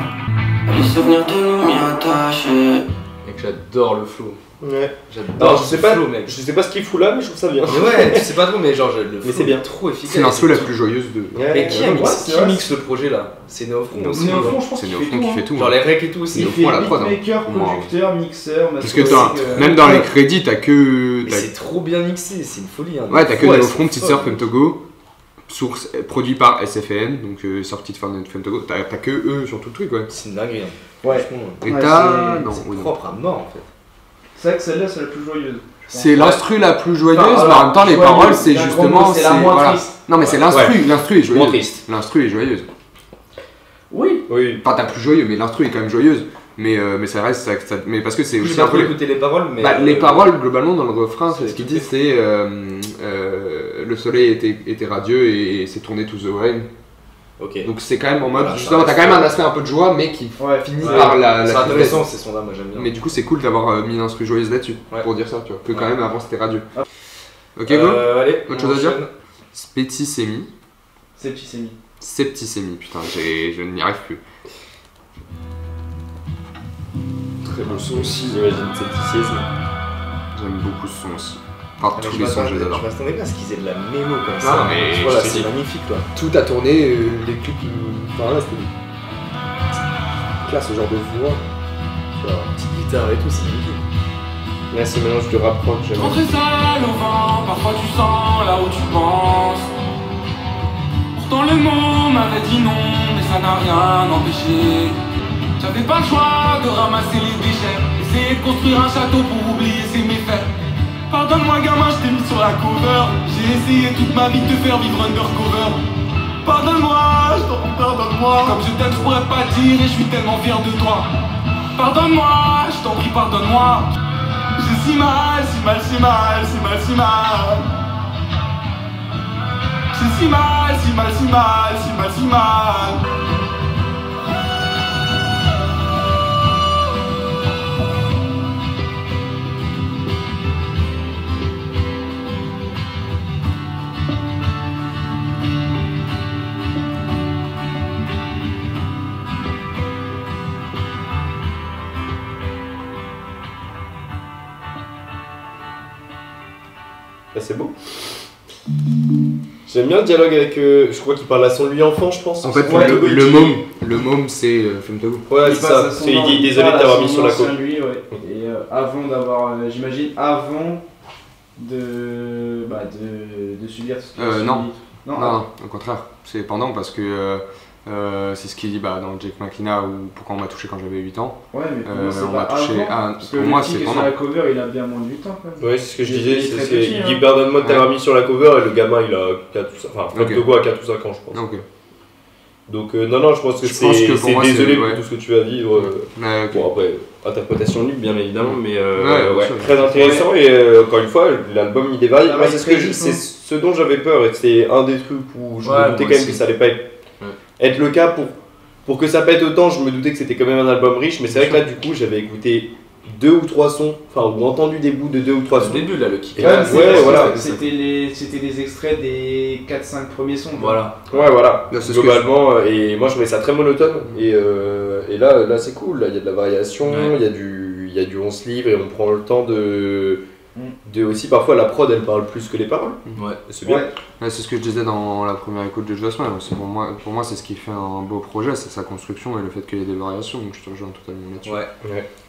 Les souvenirs de nous m'y attachés. Mec, j'adore le flow. Ouais. J'adore Alors je sais pas, le flow, mec. je sais pas ce qu'il fout là, mais je trouve ça bien. Mais ouais, tu sais pas trop, mais genre, le flow c'est bien. est trop efficace. C'est l'instru la plus joyeuse de. Mais qui, ouais, qui c'est vrai. mixe le projet là? C'est Néofront aussi. Néofront, je pense C'est qu'il Néofront qui fait tout. Genre les recs et tout aussi. Il Néofront fait à la prod, hein. beatmaker, producteur, mixeur, Parce que même dans les crédits, t'as que. Mais c'est trop bien mixé, c'est une folie. Hein. Ouais, t'as que Ouais, Néofront, c'est Petite fort. Sœur, Femtogo, source produit par SFN, donc sortie de Femtogo. T'as que eux sur tout le truc, ouais. C'est une dinguerie. Hein. Ouais. Franchement, Et Ouais, t'as. c'est- Non, c'est oui, non. propre à mort en fait. C'est vrai que celle-là, c'est la plus joyeuse. C'est l'instru la plus joyeuse, Enfin, mais en voilà, même temps, les joyeuse, paroles, c'est il y a un grand justement. mot, c'est la moins voilà. triste. Non, mais c'est l'instru, l'instru est Moins joyeuse. triste. L'instru est joyeuse. Oui. Oui. Enfin, t'as plus joyeux, mais l'instru est quand même joyeuse. Mais ça reste. Mais parce que c'est J'ai aussi pas un peu. trop écouté les paroles, mais. Bah, les paroles, globalement, dans le refrain, c'est ce qu'ils disent, c'est le soleil était radieux et s'est tourné to the rain. Ok. Donc c'est quand même en mode, Voilà, justement, ça t'as quand même un aspect un peu de joie, mais qui Ouais. finit Ouais. par la C'est tristesse. intéressant ces sons là, moi j'aime bien. Mais du coup, c'est cool d'avoir mis une instru joyeuse là-dessus, Ouais. pour dire ça, tu vois. Que quand Ouais. même, avant, c'était radieux. Ah. Ok, go. Allez, Autre on chose à dire enchaîne. Spéticémie. Septicémie. Septicémie, putain, je n'y arrive plus. Très bon son aussi, j'imagine, scepticisme. J'aime beaucoup ce son aussi. Enfin, Ah, mais tous les sons, je les adore. Je m'attendais pas à ce qu'ils aient de la mémo comme Non, ça. mais Tu vois, là, je te c'est dis. magnifique quoi. Tout a tourné, les clips, enfin là, c'était classe, ce genre de voix. Tu vois. Petite guitare et tout, c'est magnifique. Là, ce mélange de rap rock, j'aime. Rentrer seul au vent, parfois tu sens là où tu penses. Pourtant le mot m'avait dit non, mais ça n'a rien empêché. J'avais pas le choix de ramasser les déchets, essayer de construire un château pour oublier ses méfaits. Pardonne-moi gamin, je t'ai mis sur la cover. J'ai essayé toute ma vie de te faire vivre undercover. Pardonne-moi, je t'en prie, pardonne-moi. Comme je t'aime, je pourrais pas dire et je suis tellement fier de toi. Pardonne-moi, je t'en prie, pardonne-moi. J'ai si mal, si mal, si mal, si mal, si mal. J'ai si mal, si mal, si mal, si mal, si mal. Bah, c'est beau. J'aime bien le dialogue avec. Je crois qu'il parle à son lui enfant, je pense. En fait, Ouais, le môme, c'est Femtogo. Ouais, Il c'est passe ça. à son Il dit an- désolé de à t'avoir son mis sur la ancien côte. lui, ouais. Et avant d'avoir, j'imagine, avant de subir tout ce qu'il a subi. Non. Non, Non, au contraire, c'est pendant parce que c'est ce qu'il dit dans Jake McKenna ou Pourquoi on m'a touché quand j'avais 8 ans. Ouais, mais pour moi, c'est on m'a pas touché. avant. Parce que pour moi, le petit c'est qui est sur pendant. la cover, il a bien moins de 8 ans quand même. Ouais, c'est ce que je Il disais. est très c'est- petit, Il hein. dit pardonne-moi de t'avoir mis sur la cover et le gamin il a 4 ou 5. Enfin, Ok. Togo a 4 ou 5 ans, je pense. Ok. Donc non, je pense que c'est désolé pour tout ce que tu vas vivre. Okay. Bon après, interprétation libre bien évidemment, mais ouais, très intéressant et encore une fois, l'album il est varié. Moi c'est ce dont j'avais peur et c'est un des trucs où je me doutais quand même que ça allait pas être le cas pour que ça pète autant. Je me doutais que c'était quand même un album riche, mais c'est vrai que là du coup j'avais écouté 2 ou 3 sons, ou entendu des bouts de 2 ou 3 sons. Au début là, le kick. Voilà. C'était des extraits des 4-5 premiers sons. Voilà. Ouais, voilà. Là, globalement, et moi je trouvais ça très monotone. Et là c'est cool. Là il y a de la variation, il y a du 11 livres et on prend le temps de aussi parfois la prod elle parle plus que les paroles. Ouais. C'est bien. Ouais, c'est ce que je disais dans la première écoute de Jossman. Pour moi c'est ce qui fait un beau projet, c'est sa construction et le fait qu'il y ait des variations, donc je te rejoins totalement là-dessus. Ouais.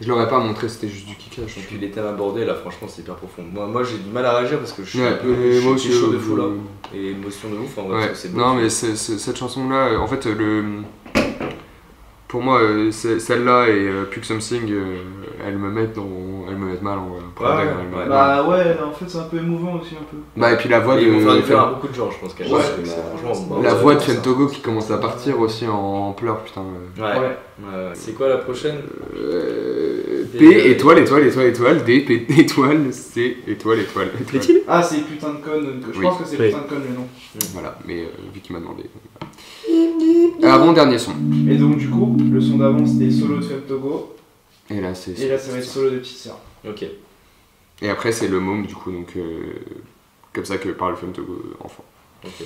Je l'aurais pas montré, c'était juste du kickage. Et puis les thèmes abordés là franchement c'est hyper profond. Moi j'ai du mal à réagir parce que je suis un peu moi aussi, chaud de fou là. Et émotion de ouf en vrai, c'est beau. Non mais cette chanson là, en fait pour moi, celle-là et Puke Something, elles me mettent mal en vrai. Bah ouais, en fait c'est un peu émouvant aussi un peu. Bah et puis la voix de... Ils vont faire beaucoup de gens je pense qu'elle franchement. La voix de Femtogo qui commence à partir aussi en pleurs, putain. Ouais. C'est quoi la prochaine P, étoile, D, P, étoile, C, étoile. Ah c'est putain de conne, je pense que c'est putain de conne le nom. Voilà, mais vu qu'il m'a demandé. Avant-dernier son. Et donc du coup, le son d'avant c'était solo de Femtogo. Et là ça va être solo de Petite Sœur. Ok. Et après c'est le môme du coup, donc comme ça que parle Femtogo enfant. Ok.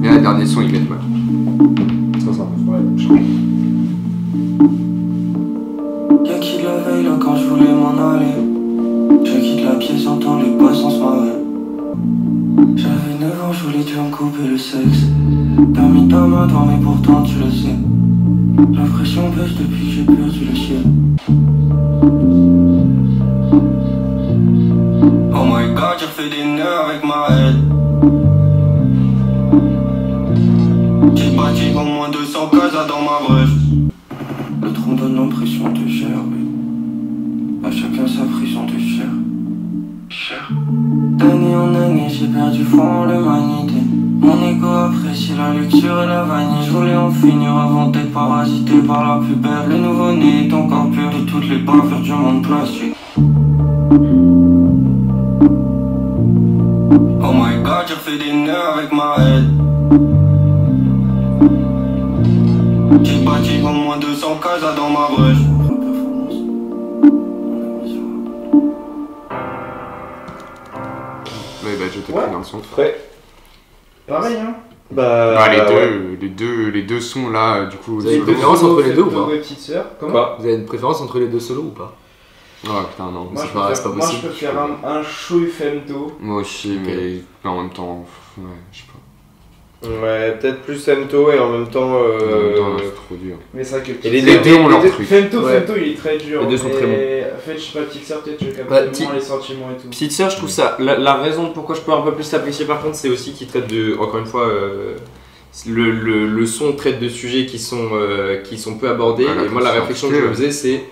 Et là, dernier son il met mal. Ça Y'a qui la veille là quand je voulais m'en aller. Je quitte la pièce, j'entends les poissons se marrer. J'avais 9 ans, je voulais déjà me couper le sexe. Permis de ta main droit, mais pourtant tu le sais. La pression baisse depuis que j'ai perdu le ciel. Oh my god, j'ai refait des nœuds avec ma haine. J'ai bâti au moins 200 cases dans ma brèche. Le tronc donne l'impression de gerber. À chacun sa prison de chair. D'année en année, j'ai perdu foi en l'humanité. Mon ego apprécie la lecture et la vanille. Je voulais en finir avant d'être parasité par la plus belle. Le nouveau-né est encore pur de toutes les bavures du monde plastique. Oh my god, j'ai refait des nœuds avec ma haine. J'ai bâti au moins 200 cases dans ma brèche. Je t'ai pris dans le son. Pareil hein. Les deux sons là, du coup. Vous avez une préférence entre les deux ou pas? Comment Vous avez une préférence entre les deux solos ou pas? Oh putain non, c'est pas possible. Moi je peux faire un show Femto. Moi aussi, mais en même temps, je sais pas. Ouais, peut-être plus Femto et en même temps. C'est trop dur. Mais c'est vrai que les deux ont leur truc. Femto il est très dur. Les deux sont très bons. En fait, je sais pas, Petite Sœur, peut-être je capte vraiment les sentiments et tout. Petite Sœur, je trouve ça. La raison pourquoi je peux un peu plus l'apprécier par contre, c'est aussi qu'il traite de. Encore une fois. Le son traite de sujets qui sont peu abordés. Et moi, la réflexion que je me faisais, c'est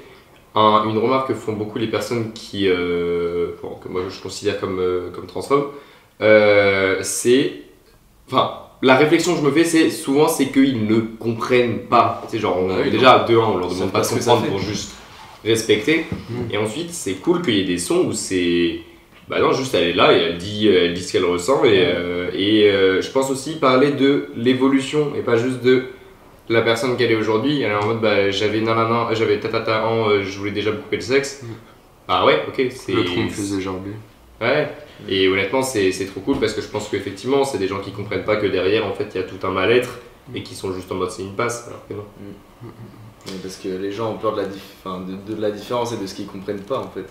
une remarque que font beaucoup les personnes que moi je considère comme transphobes. La réflexion que je me fais, c'est qu'ils ne comprennent pas. Tu sais, genre, déjà, de 1, on leur demande pas de comprendre pour juste respecter. Et ensuite, c'est cool qu'il y ait des sons où c'est. Bah non, juste elle est là et elle dit ce qu'elle ressent. Et je pense aussi parler de l'évolution et pas juste de la personne qu'elle est aujourd'hui. Elle est en mode j'avais je voulais déjà me couper le sexe. Ah ouais, ok. Le tronc me faisait gerber. Ouais. Et honnêtement, c'est trop cool parce que je pense qu'effectivement, c'est des gens qui comprennent pas que derrière, en fait, il y a tout un mal-être et qui sont juste en mode c'est une passe, alors que non. Parce que les gens ont peur de la différence et de ce qu'ils comprennent pas en fait.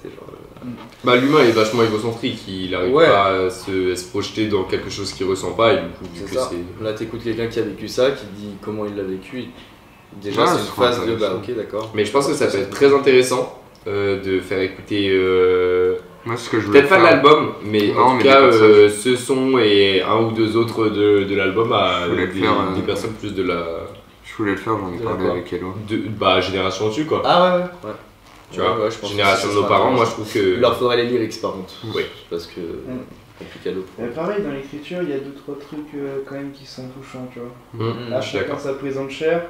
L'humain est vachement égocentrique, il arrive pas à se projeter dans quelque chose qu'il ressent pas et du coup, Là, t'écoutes quelqu'un qui a vécu ça, qui dit comment il l'a vécu. Déjà, c'est une phase de ok, d'accord. Mais je pense que ça peut être très intéressant de faire écouter. Moi, ce que je voulais peut-être pas l'album, mais en tout cas ce son et un ou deux autres de l'album à des personnes plus de la. Je voulais le faire, j'en ai parlé avec Eloi. Génération dessus quoi. Ah ouais. Tu vois, je pense génération de nos parents, moi je trouve que. Il leur faudrait les lyrics par contre. Oui. Parce que. Pareil, dans l'écriture, il y a 2-3 trucs quand même qui sont touchants, tu vois. Là, chacun sa prise en chair.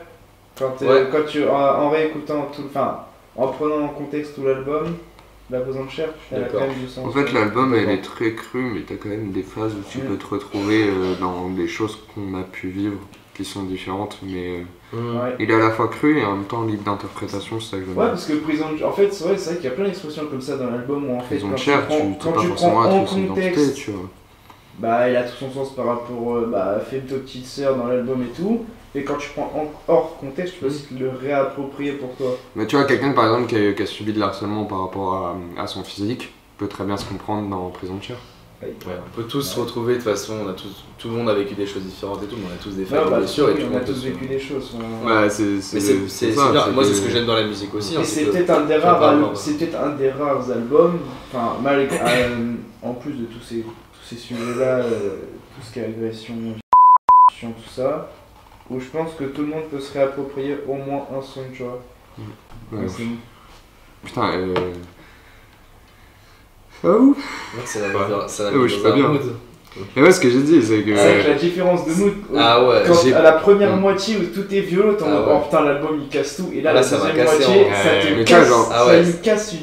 Quand tu, en réécoutant tout, enfin, en prenant en contexte tout l'album, la prise en chair, elle a quand même du sens. En fait, l'album, elle est très crue, mais t'as quand même des phases où tu peux te retrouver dans des choses qu'on a pu vivre, qui sont différentes, mais il est à la fois cru et en même temps libre d'interprétation, c'est ça que je veux dire. Ouais, parce que prison en fait, c'est vrai qu'il y a plein d'expressions comme ça dans l'album où en fait, quand chair, tu prends en contexte, tu vois. Bah, il a tout son sens par rapport à Femto petite sœur dans l'album et tout. Et quand tu prends hors contexte, tu peux aussi le réapproprier pour toi. Mais tu vois, quelqu'un par exemple qui a subi de l'harcèlement par rapport à son physique peut très bien se comprendre dans Prison de chair. Ouais, on peut tous se retrouver, de toute façon, tout le monde a vécu des choses différentes et tout, mais on a tous des failles, bien sûr. On a tous vécu des choses. Ouais, c'est bien. Moi, c'est ce que j'aime dans la musique aussi. Et c'est peut-être un des rares albums, enfin, en plus de tous ces sujets-là, tout ce qui est agression, tout ça, où je pense que tout le monde peut se réapproprier au moins un son, tu vois. Ouais, putain, ah ouf. Ça va je suis pas bien. Et ouais, ce que j'ai dit, c'est que... C'est avec la différence de mood, quand à la première moitié où tout est violent, t'en oh putain, l'album il casse tout, et là la deuxième moitié,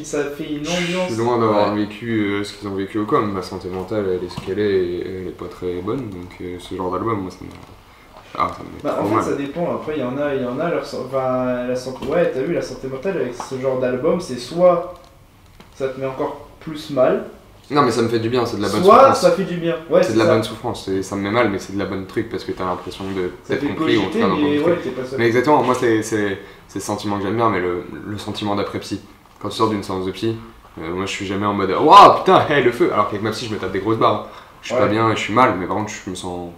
ça fait une ambiance. Je suis loin d'avoir vécu ce qu'ils ont vécu au com, ma santé mentale elle est ce qu'elle est, et elle est pas très bonne, donc ce genre d'album, moi ça me... en fait, ça dépend. Après, il y en a leur la santé. Ouais, t'as vu, la santé mentale avec ce genre d'album, c'est soit ça te met encore plus mal. Non, mais ça me fait du bien, c'est de la bonne souffrance. Soit ça fait du bien. Ouais, c'est de la bonne souffrance. Ça me met mal, mais c'est de la bonne truc parce que t'as l'impression d'être compris ou en tout cas mais exactement, moi, c'est ce sentiment que j'aime bien, mais le sentiment d'après-psy. Quand tu sors d'une séance de psy, moi je suis jamais en mode waouh, putain, hey, le feu. Alors qu'avec ma psy, je me tape des grosses barres. Je suis pas bien et je suis mal, mais par contre, je me sens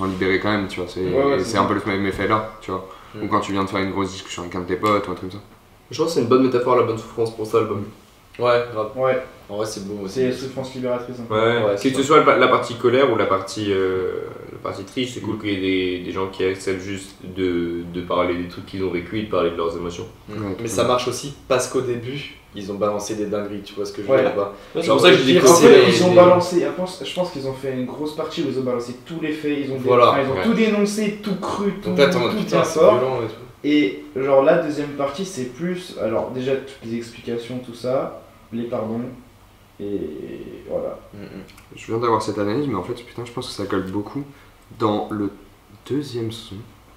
libéré quand même, tu vois, c'est un peu le même effet là, tu vois. Ou quand tu viens de faire une grosse discussion avec un de tes potes ou un truc comme ça. Je pense que c'est une bonne métaphore, la bonne souffrance pour ça, l'album. Ouais, grave. Ouais. En vrai, c'est beau aussi. C'est souffrance libératrice. Hein. Ouais, que ce soit la partie colère ou la partie triste, c'est cool qu'il y ait des gens qui acceptent juste de parler des trucs qu'ils ont vécu et de parler de leurs émotions. Mais ça marche aussi parce qu'au début, ils ont balancé des dingueries, tu vois ce que je veux dire pas. C'est pour ça que je dis ils ont balancé, je pense qu'ils ont fait une grosse partie où ils ont balancé tous les faits, ils ont tout dénoncé, tout cru, tout fort. Et genre la deuxième partie c'est plus, alors déjà toutes les explications, tout ça, les pardons, et voilà. Je viens d'avoir cette analyse, mais en fait putain je pense que ça colle beaucoup dans le deuxième son,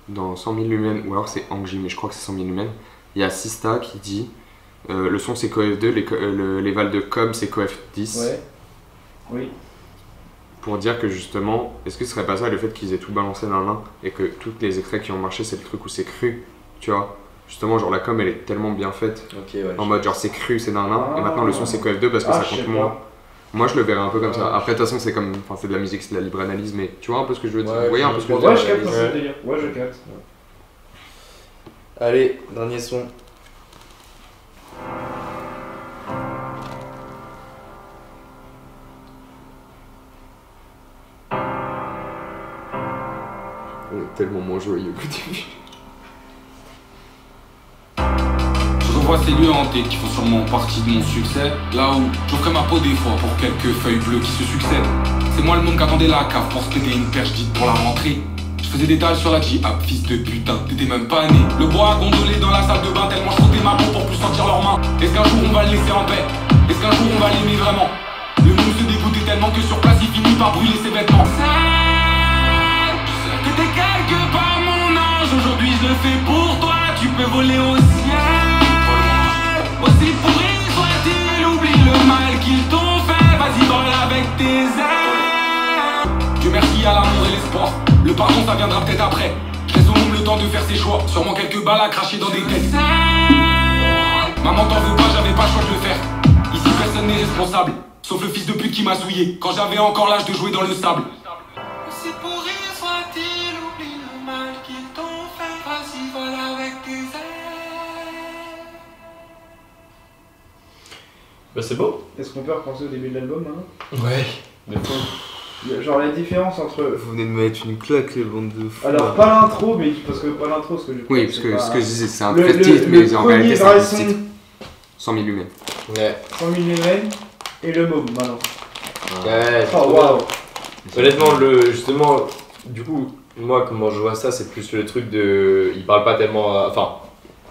dans 100 000 lumens, ou alors c'est Angie, mais je crois que c'est 100 000 lumens, il y a Sista qui dit le son c'est coef 2, les vals de com c'est coef 10. Ouais, oui. Pour dire que justement, est-ce que ce serait pas ça le fait qu'ils aient tout balancé dans l'un et que tous les extraits qui ont marché c'est le truc où c'est cru, tu vois, justement genre la com elle est tellement bien faite, en mode genre c'est cru, c'est dans l'un, et maintenant le son c'est coef 2 parce que ça compte moins. Moi je le verrais un peu comme ça. Après de toute façon c'est comme, enfin c'est de la musique, c'est de la libre analyse, mais tu vois un peu ce que je veux dire. Vous voyez un peu ce que je veux dire. Ouais, je capte ce délire. Ouais, je capte. Allez, dernier son. On est tellement moins joyeux qu'au début. Je revois ces lieux hantés qui font sûrement partie de mon succès. Là où j'offrais ma peau des fois pour quelques feuilles bleues qui se succèdent. C'est moi le monde qui attendait la cave pour se péter une perche dite pour la rentrée. Je faisais des dalles sur la J-App, fils de putain, t'étais même pas né. Le bois a gondolé dans la salle de bain tellement je frottais ma peau pour plus sentir leurs mains. Est-ce qu'un jour on va le laisser en paix? Est-ce qu'un jour on va l'aimer vraiment? Le monde se dégoûtait tellement que sur place il finit par brûler ses vêtements. T'étais quelque part mon ange, aujourd'hui je le fais pour toi, tu peux voler au ciel. Aussi pourri soit-il, oublie le mal qu'ils t'ont fait, vas-y vole avec tes ailes. Dieu merci à l'amour et l'espoir, le pardon ça viendra peut-être après. Je laisse au monde le temps de faire ses choix, sûrement quelques balles à cracher dans des têtes. Maman t'en veux pas, j'avais pas le choix de le faire. Ici personne n'est responsable, sauf le fils de pute qui m'a souillé quand j'avais encore l'âge de jouer dans le sable. Aussi pourri soit-il, oublie le mal qu'ils t'ont fait, vas-y vole avec tes ailes. Bah c'est beau. Est-ce qu'on peut repenser au début de l'album hein? Ouais. Genre la différence entre... Vous venez de mettre une claque les bandes de fous. Alors pas l'intro, mais parce que pas l'intro, ce que je... Oui, parce que ce que je disais c'est un vrai titre, mais en réalité c'est un petit titre. 100 000 lumens. Ouais. 100 000 lumens et le môme maintenant. Ouais, oh waouh. Honnêtement, justement, du coup, moi, comment je vois ça, c'est plus le truc de. Il parle pas tellement. Enfin,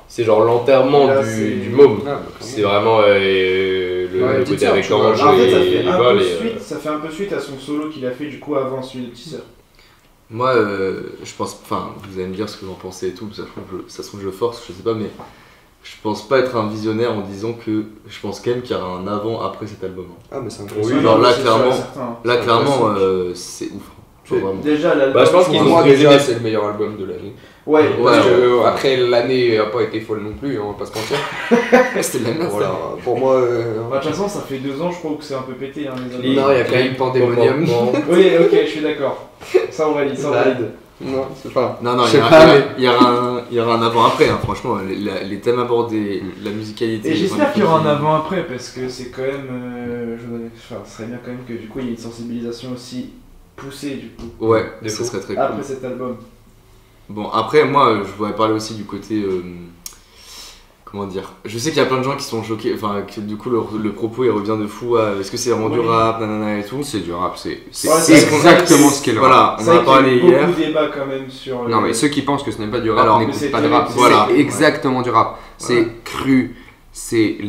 c'est genre l'enterrement du môme. C'est vraiment le côté avec l'ange et les vols. Ça fait un peu suite à son solo qu'il a fait du coup avant celui de Teaser. Moi, je pense. Enfin, vous allez me dire ce que vous en pensez et tout, ça se trouve, je force, je sais pas, mais. Je pense pas être un visionnaire en disant que je pense quand même qu'il y aura un avant après cet album. Ah mais c'est incroyable. Oui, genre là clairement c'est ouf. Déjà je pense qu'ils ont déjà c'est le meilleur album de l'année. Ouais. Parce que après l'année a pas été folle non plus, on va pas se mentir. C'était de la merde. Voilà. Pour moi. De toute façon ça fait 2 ans je crois que c'est un peu pété hein, les albums. Non il y a quand même Pandemonium. Oui ok je suis d'accord. Ça on valide. Non, c'est pas. Non, il y aura un avant-après, hein, franchement, les thèmes abordés, la musicalité. Et j'espère qu'il y aura un avant-après parce que c'est quand même. Ce serait bien quand même que du coup il y ait une sensibilisation aussi poussée du coup. Ouais, ça serait très cool. Après cet album. Bon, après, moi je voudrais parler aussi du côté. Comment dire? Je sais qu'il y a plein de gens qui sont choqués, enfin, que du coup le propos il revient de fou à est-ce que c'est vraiment du rap, nanana et tout. C'est du rap, c'est exactement ce qu'est le rap. Voilà, on en a parlé hier. Il y a beaucoup de débats quand même sur. Non, mais ceux qui pensent que ce n'est pas du rap n'écoutent pas de rap. Voilà. C'est exactement du rap. C'est cru, c'est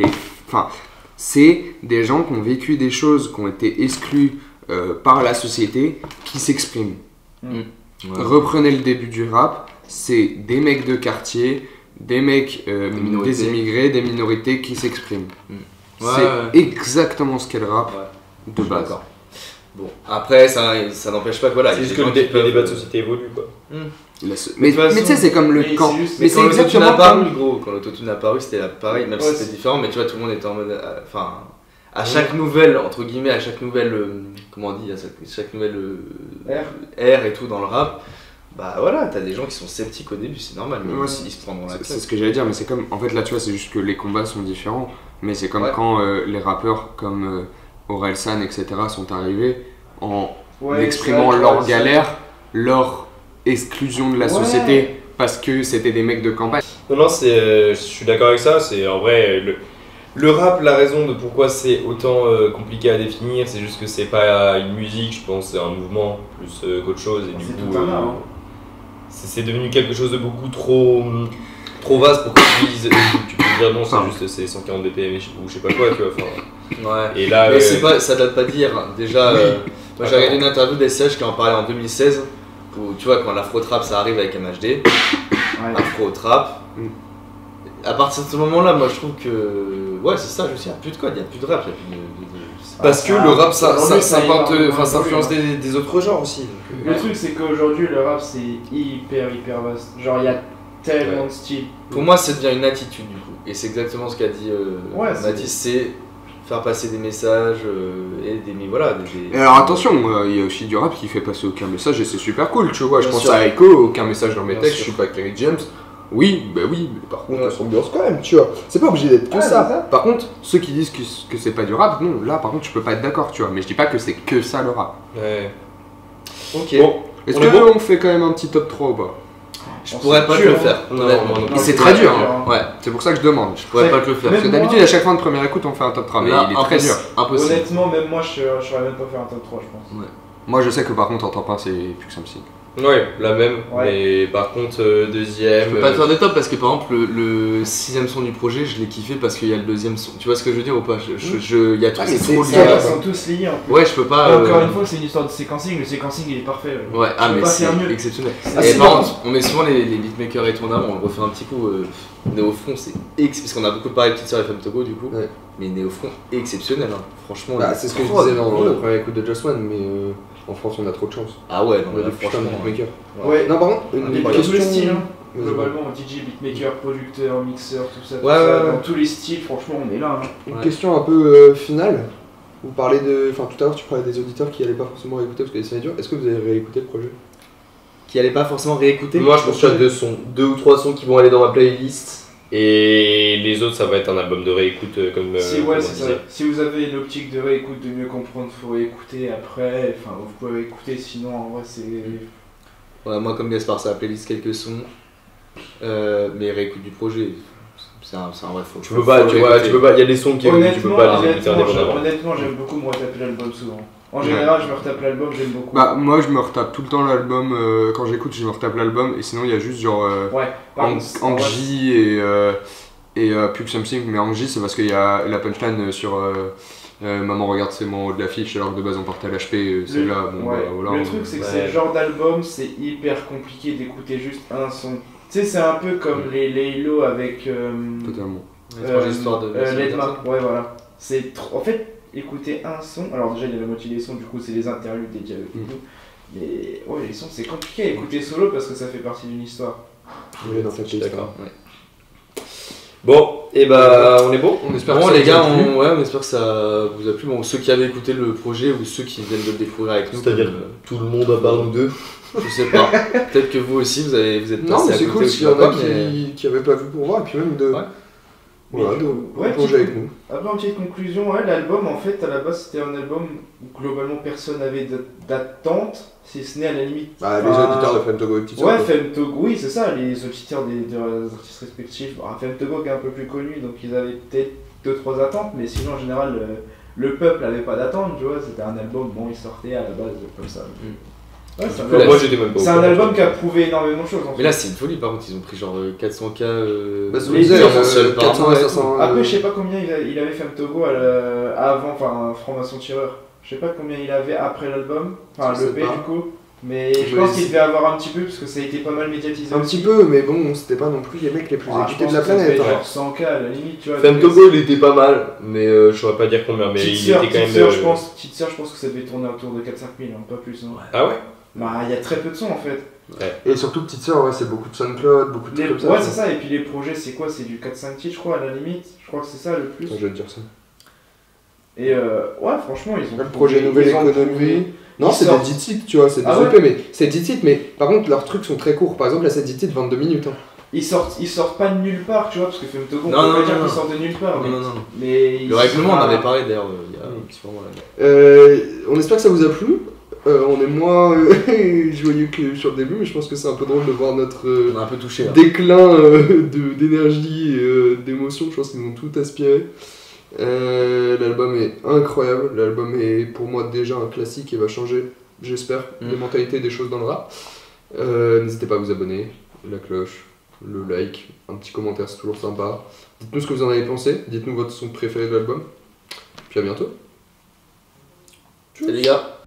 c'est des gens qui ont vécu des choses, qui ont été exclus par la société, qui s'expriment. Reprenez le début du rap, c'est des mecs de quartier. Des mecs, des immigrés, des minorités qui s'expriment. C'est exactement ce qu'est le rap de base. Bon, après, ça n'empêche pas que voilà. C'est juste que les débats de société évoluent quoi. Mais tu sais, c'est comme le camp. Mais c'est exactement comme gros. Quand l'autotune est apparu, c'était pareil, même si c'était différent, mais tu vois, tout le monde était en mode. Enfin, à chaque nouvelle, entre guillemets, à chaque nouvelle. Comment on dit? À chaque nouvelle. Ère et tout dans le rap. Bah voilà, t'as des gens qui sont sceptiques au début, c'est normal, mais ils se prendront la tête. C'est ce que j'allais dire, mais c'est comme. En fait, là, tu vois, c'est juste que les combats sont différents, mais c'est comme quand les rappeurs comme Orelsan, etc., sont arrivés en exprimant leur galère, leur exclusion de la société, parce que c'était des mecs de campagne. Non, je suis d'accord avec ça, c'est en vrai. Le rap, la raison de pourquoi c'est autant compliqué à définir, c'est juste que c'est pas une musique, je pense, c'est un mouvement plus qu'autre chose, et du coup. C'est devenu quelque chose de beaucoup trop vaste pour que tu dises, tu peux dire non, c'est 140 BPM ou je sais pas quoi, tu vois. Ouais. Et là, mais ça date pas d'hier. Déjà, moi j'ai regardé une interview d'SCH qui en parlait en 2016, où tu vois, quand l'afro-trap ça arrive avec MHD, afro-trap. À partir de ce moment-là, moi je trouve que. Ouais, c'est ça, je sais, il n'y a plus de code, il n'y a plus de rap, il n'y a plus de. Parce que le rap, ça influence des autres genres aussi. Le truc, c'est qu'aujourd'hui, le rap, c'est hyper vaste. Genre, il y a tellement de styles. Pour moi, ça devient une attitude, du coup. Et c'est exactement ce qu'a dit Mathis, c'est faire passer des messages et des. Voilà. Et alors, attention, il y a aussi du rap qui fait passer aucun message et c'est super cool, tu vois. Je pense à Echo, aucun message dans mes textes, je suis pas Kerry James. Oui, mais par contre, on s'ambiance quand même, tu vois. C'est pas obligé d'être que ça. Par contre, ceux qui disent que c'est pas du rap, non, là par contre, je peux pas être d'accord, tu vois. Mais je dis pas que c'est que ça le rap. Ouais. Ok. Bon, est-ce qu'on fait quand même un petit top 3 ou pas? Je pourrais pas te le faire, honnêtement. C'est très dur, hein. Ouais, c'est pour ça que je demande. Je pourrais pas te le faire. Parce que d'habitude, à chaque fin de première écoute, on fait un top 3, mais il est très dur. Impossible. Honnêtement, même moi, je saurais même pas faire un top 3, je pense. Ouais. Moi, je sais que par contre, en top 1, c'est plus que Something. Ouais, la même, mais par contre, deuxième. Je peux pas te faire des tops parce que par exemple, le 6ème son du projet, je l'ai kiffé parce qu'il y a le 2ème son. Tu vois ce que je veux dire ou pas? Il y a tout, c'est trop lié. Ils sont tous liés en plus. Ouais, je peux pas. Encore une fois, c'est une histoire de séquencing, le séquencing il est parfait. Ouais, mais c'est exceptionnel. Et par contre, on met souvent les beatmakers et tout en avant, on le refait un petit coup. Néofront, c'est parce qu'on a beaucoup parlé de Petite Sœur FM Togo du coup. Mais Néofront, exceptionnel, franchement. C'est ce que je disais dans la première écoute de Just One, mais. En France, on a trop de chance. Ah ouais, on a franchement beatmaker. Ouais. Non, par contre, dans tous les styles, globalement, DJ, beatmaker, producteur, mixeur, tout ça. Dans tous les styles, franchement, on est là. Une question un peu finale. Vous parlez de. Enfin, tout à l'heure, tu parlais des auditeurs qui n'allaient pas forcément réécouter parce que c'est dur. Est-ce que vous avez réécouté le projet? Qui n'allaient pas forcément réécouter? Moi, je pense qu'il y a 2 ou 3 sons qui vont aller dans ma playlist. Et les autres, ça va être un album de réécoute comme c'est ça. Si vous avez une optique de réécoute, de mieux comprendre, il faut réécouter après. Enfin, vous pouvez réécouter, sinon en vrai, c'est. Ouais, moi, comme Gaspard, c'est la playlist quelques sons. Mais réécoute du projet. C'est un vrai faux. Tu peux pas, il y a des sons qui tu peux pas les écouter indépendamment. Honnêtement, j'aime beaucoup me retaper l'album souvent. En général, je me retape l'album, j'aime beaucoup. Bah, moi, je me retape tout le temps l'album. Quand j'écoute, je me retape l'album. Et sinon, il y a juste genre Angie et Pub Something. Mais Angie, c'est parce qu'il y a la punchline sur Maman, regarde, c'est mon haut de l'affiche, alors que de base, on portait l'HP. C'est là. Bon, bah, voilà, le truc, c'est que c'est le genre d'album, c'est hyper compliqué d'écouter juste un son. Tu sais, c'est un peu comme les Halo avec. Totalement. L'histoire de. Landmark, ouais, voilà. C'est trop. En fait. Écouter un son, alors déjà il y a la moitié des sons, du coup c'est les interludes des dialogues et tout, mais ouais les sons c'est compliqué à écouter solo parce que ça fait partie d'une histoire. Oui, dans cette d'accord. Ouais. Bon, et bah on est bon. On espère que les gars, on espère que ça vous a plu. Bon, ceux qui avaient écouté le projet ou ceux qui viennent de le découvrir avec nous. C'est-à-dire tout le monde à part nous deux. Je sais pas. Peut-être que vous aussi vous êtes passé à côté. Non, mais c'est cool s'il y en a qui avaient pas vu pour voir et puis même de. Ouais. Voilà, plonger avec nous. Après, en petite conclusion, l'album, en fait, à la base, c'était un album où globalement personne n'avait d'attente, si ce n'est à la limite. Bah, les auditeurs de Femtogo et Petite Sœur. Ouais, Femtogo, oui, c'est ça, les auditeurs des artistes respectifs. Femtogo qui est un peu plus connu, donc ils avaient peut-être 2-3 attentes, mais sinon, en général, le peuple n'avait pas d'attente, tu vois, c'était un album, bon, il sortait à la base comme ça. Ouais, c'est un album qui a prouvé énormément de choses. Mais là, c'est une folie, par contre, ils ont pris genre 400K. Après, je sais pas combien il avait Femtogo avant, enfin, Franc-Maçon Tireur. Je sais pas combien il avait après l'album, enfin le P du coup. Mais je pense qu'il devait avoir un petit peu, parce que ça a été pas mal médiatisé. Un petit peu, mais bon, c'était pas non plus les mecs les plus écoutés de la planète. Genre 100K à la limite, tu vois. Femtogo, il était pas mal, mais je saurais pas dire combien, mais il était quand même. Petite Sœur, je pense que ça devait tourner autour de 4-5 000, pas plus. Ah ouais? Bah, il y a très peu de sons en fait. Ouais. Et surtout Petite Sœur, ouais, c'est beaucoup de SoundCloud, beaucoup de trucs comme ça. Ouais, c'est ça, et puis les projets, c'est quoi? C'est du 4-5 titres, je crois, à la limite. Je crois que c'est ça le plus. Je vais te dire ça. Et ouais, franchement, ils ont. Le projet Nouvelle Économie. Non, c'est des 10 titres, tu vois, c'est des EP, mais c'est 10 titres, mais par contre, leurs trucs sont très courts. Par exemple, là, c'est 10 titres, 22 minutes. Ils sortent pas de nulle part, tu vois, parce que Femtogo, on peut pas dire qu'ils sortent de nulle part. Non. Mais le règlement, on en avait parlé d'ailleurs il y a un petit moment là. On espère que ça vous a plu. On est moins joyeux que sur le début, mais je pense que c'est un peu drôle de voir notre on a un peu touché, déclin d'énergie et d'émotion. Je pense qu'ils nous ont tout aspiré. L'album est incroyable. L'album est pour moi déjà un classique et va changer, j'espère, les mentalités des choses dans le rap. N'hésitez pas à vous abonner, la cloche, le like, un petit commentaire, c'est toujours sympa. Dites-nous ce que vous en avez pensé, dites-nous votre son préféré de l'album. Puis à bientôt. Salut les gars.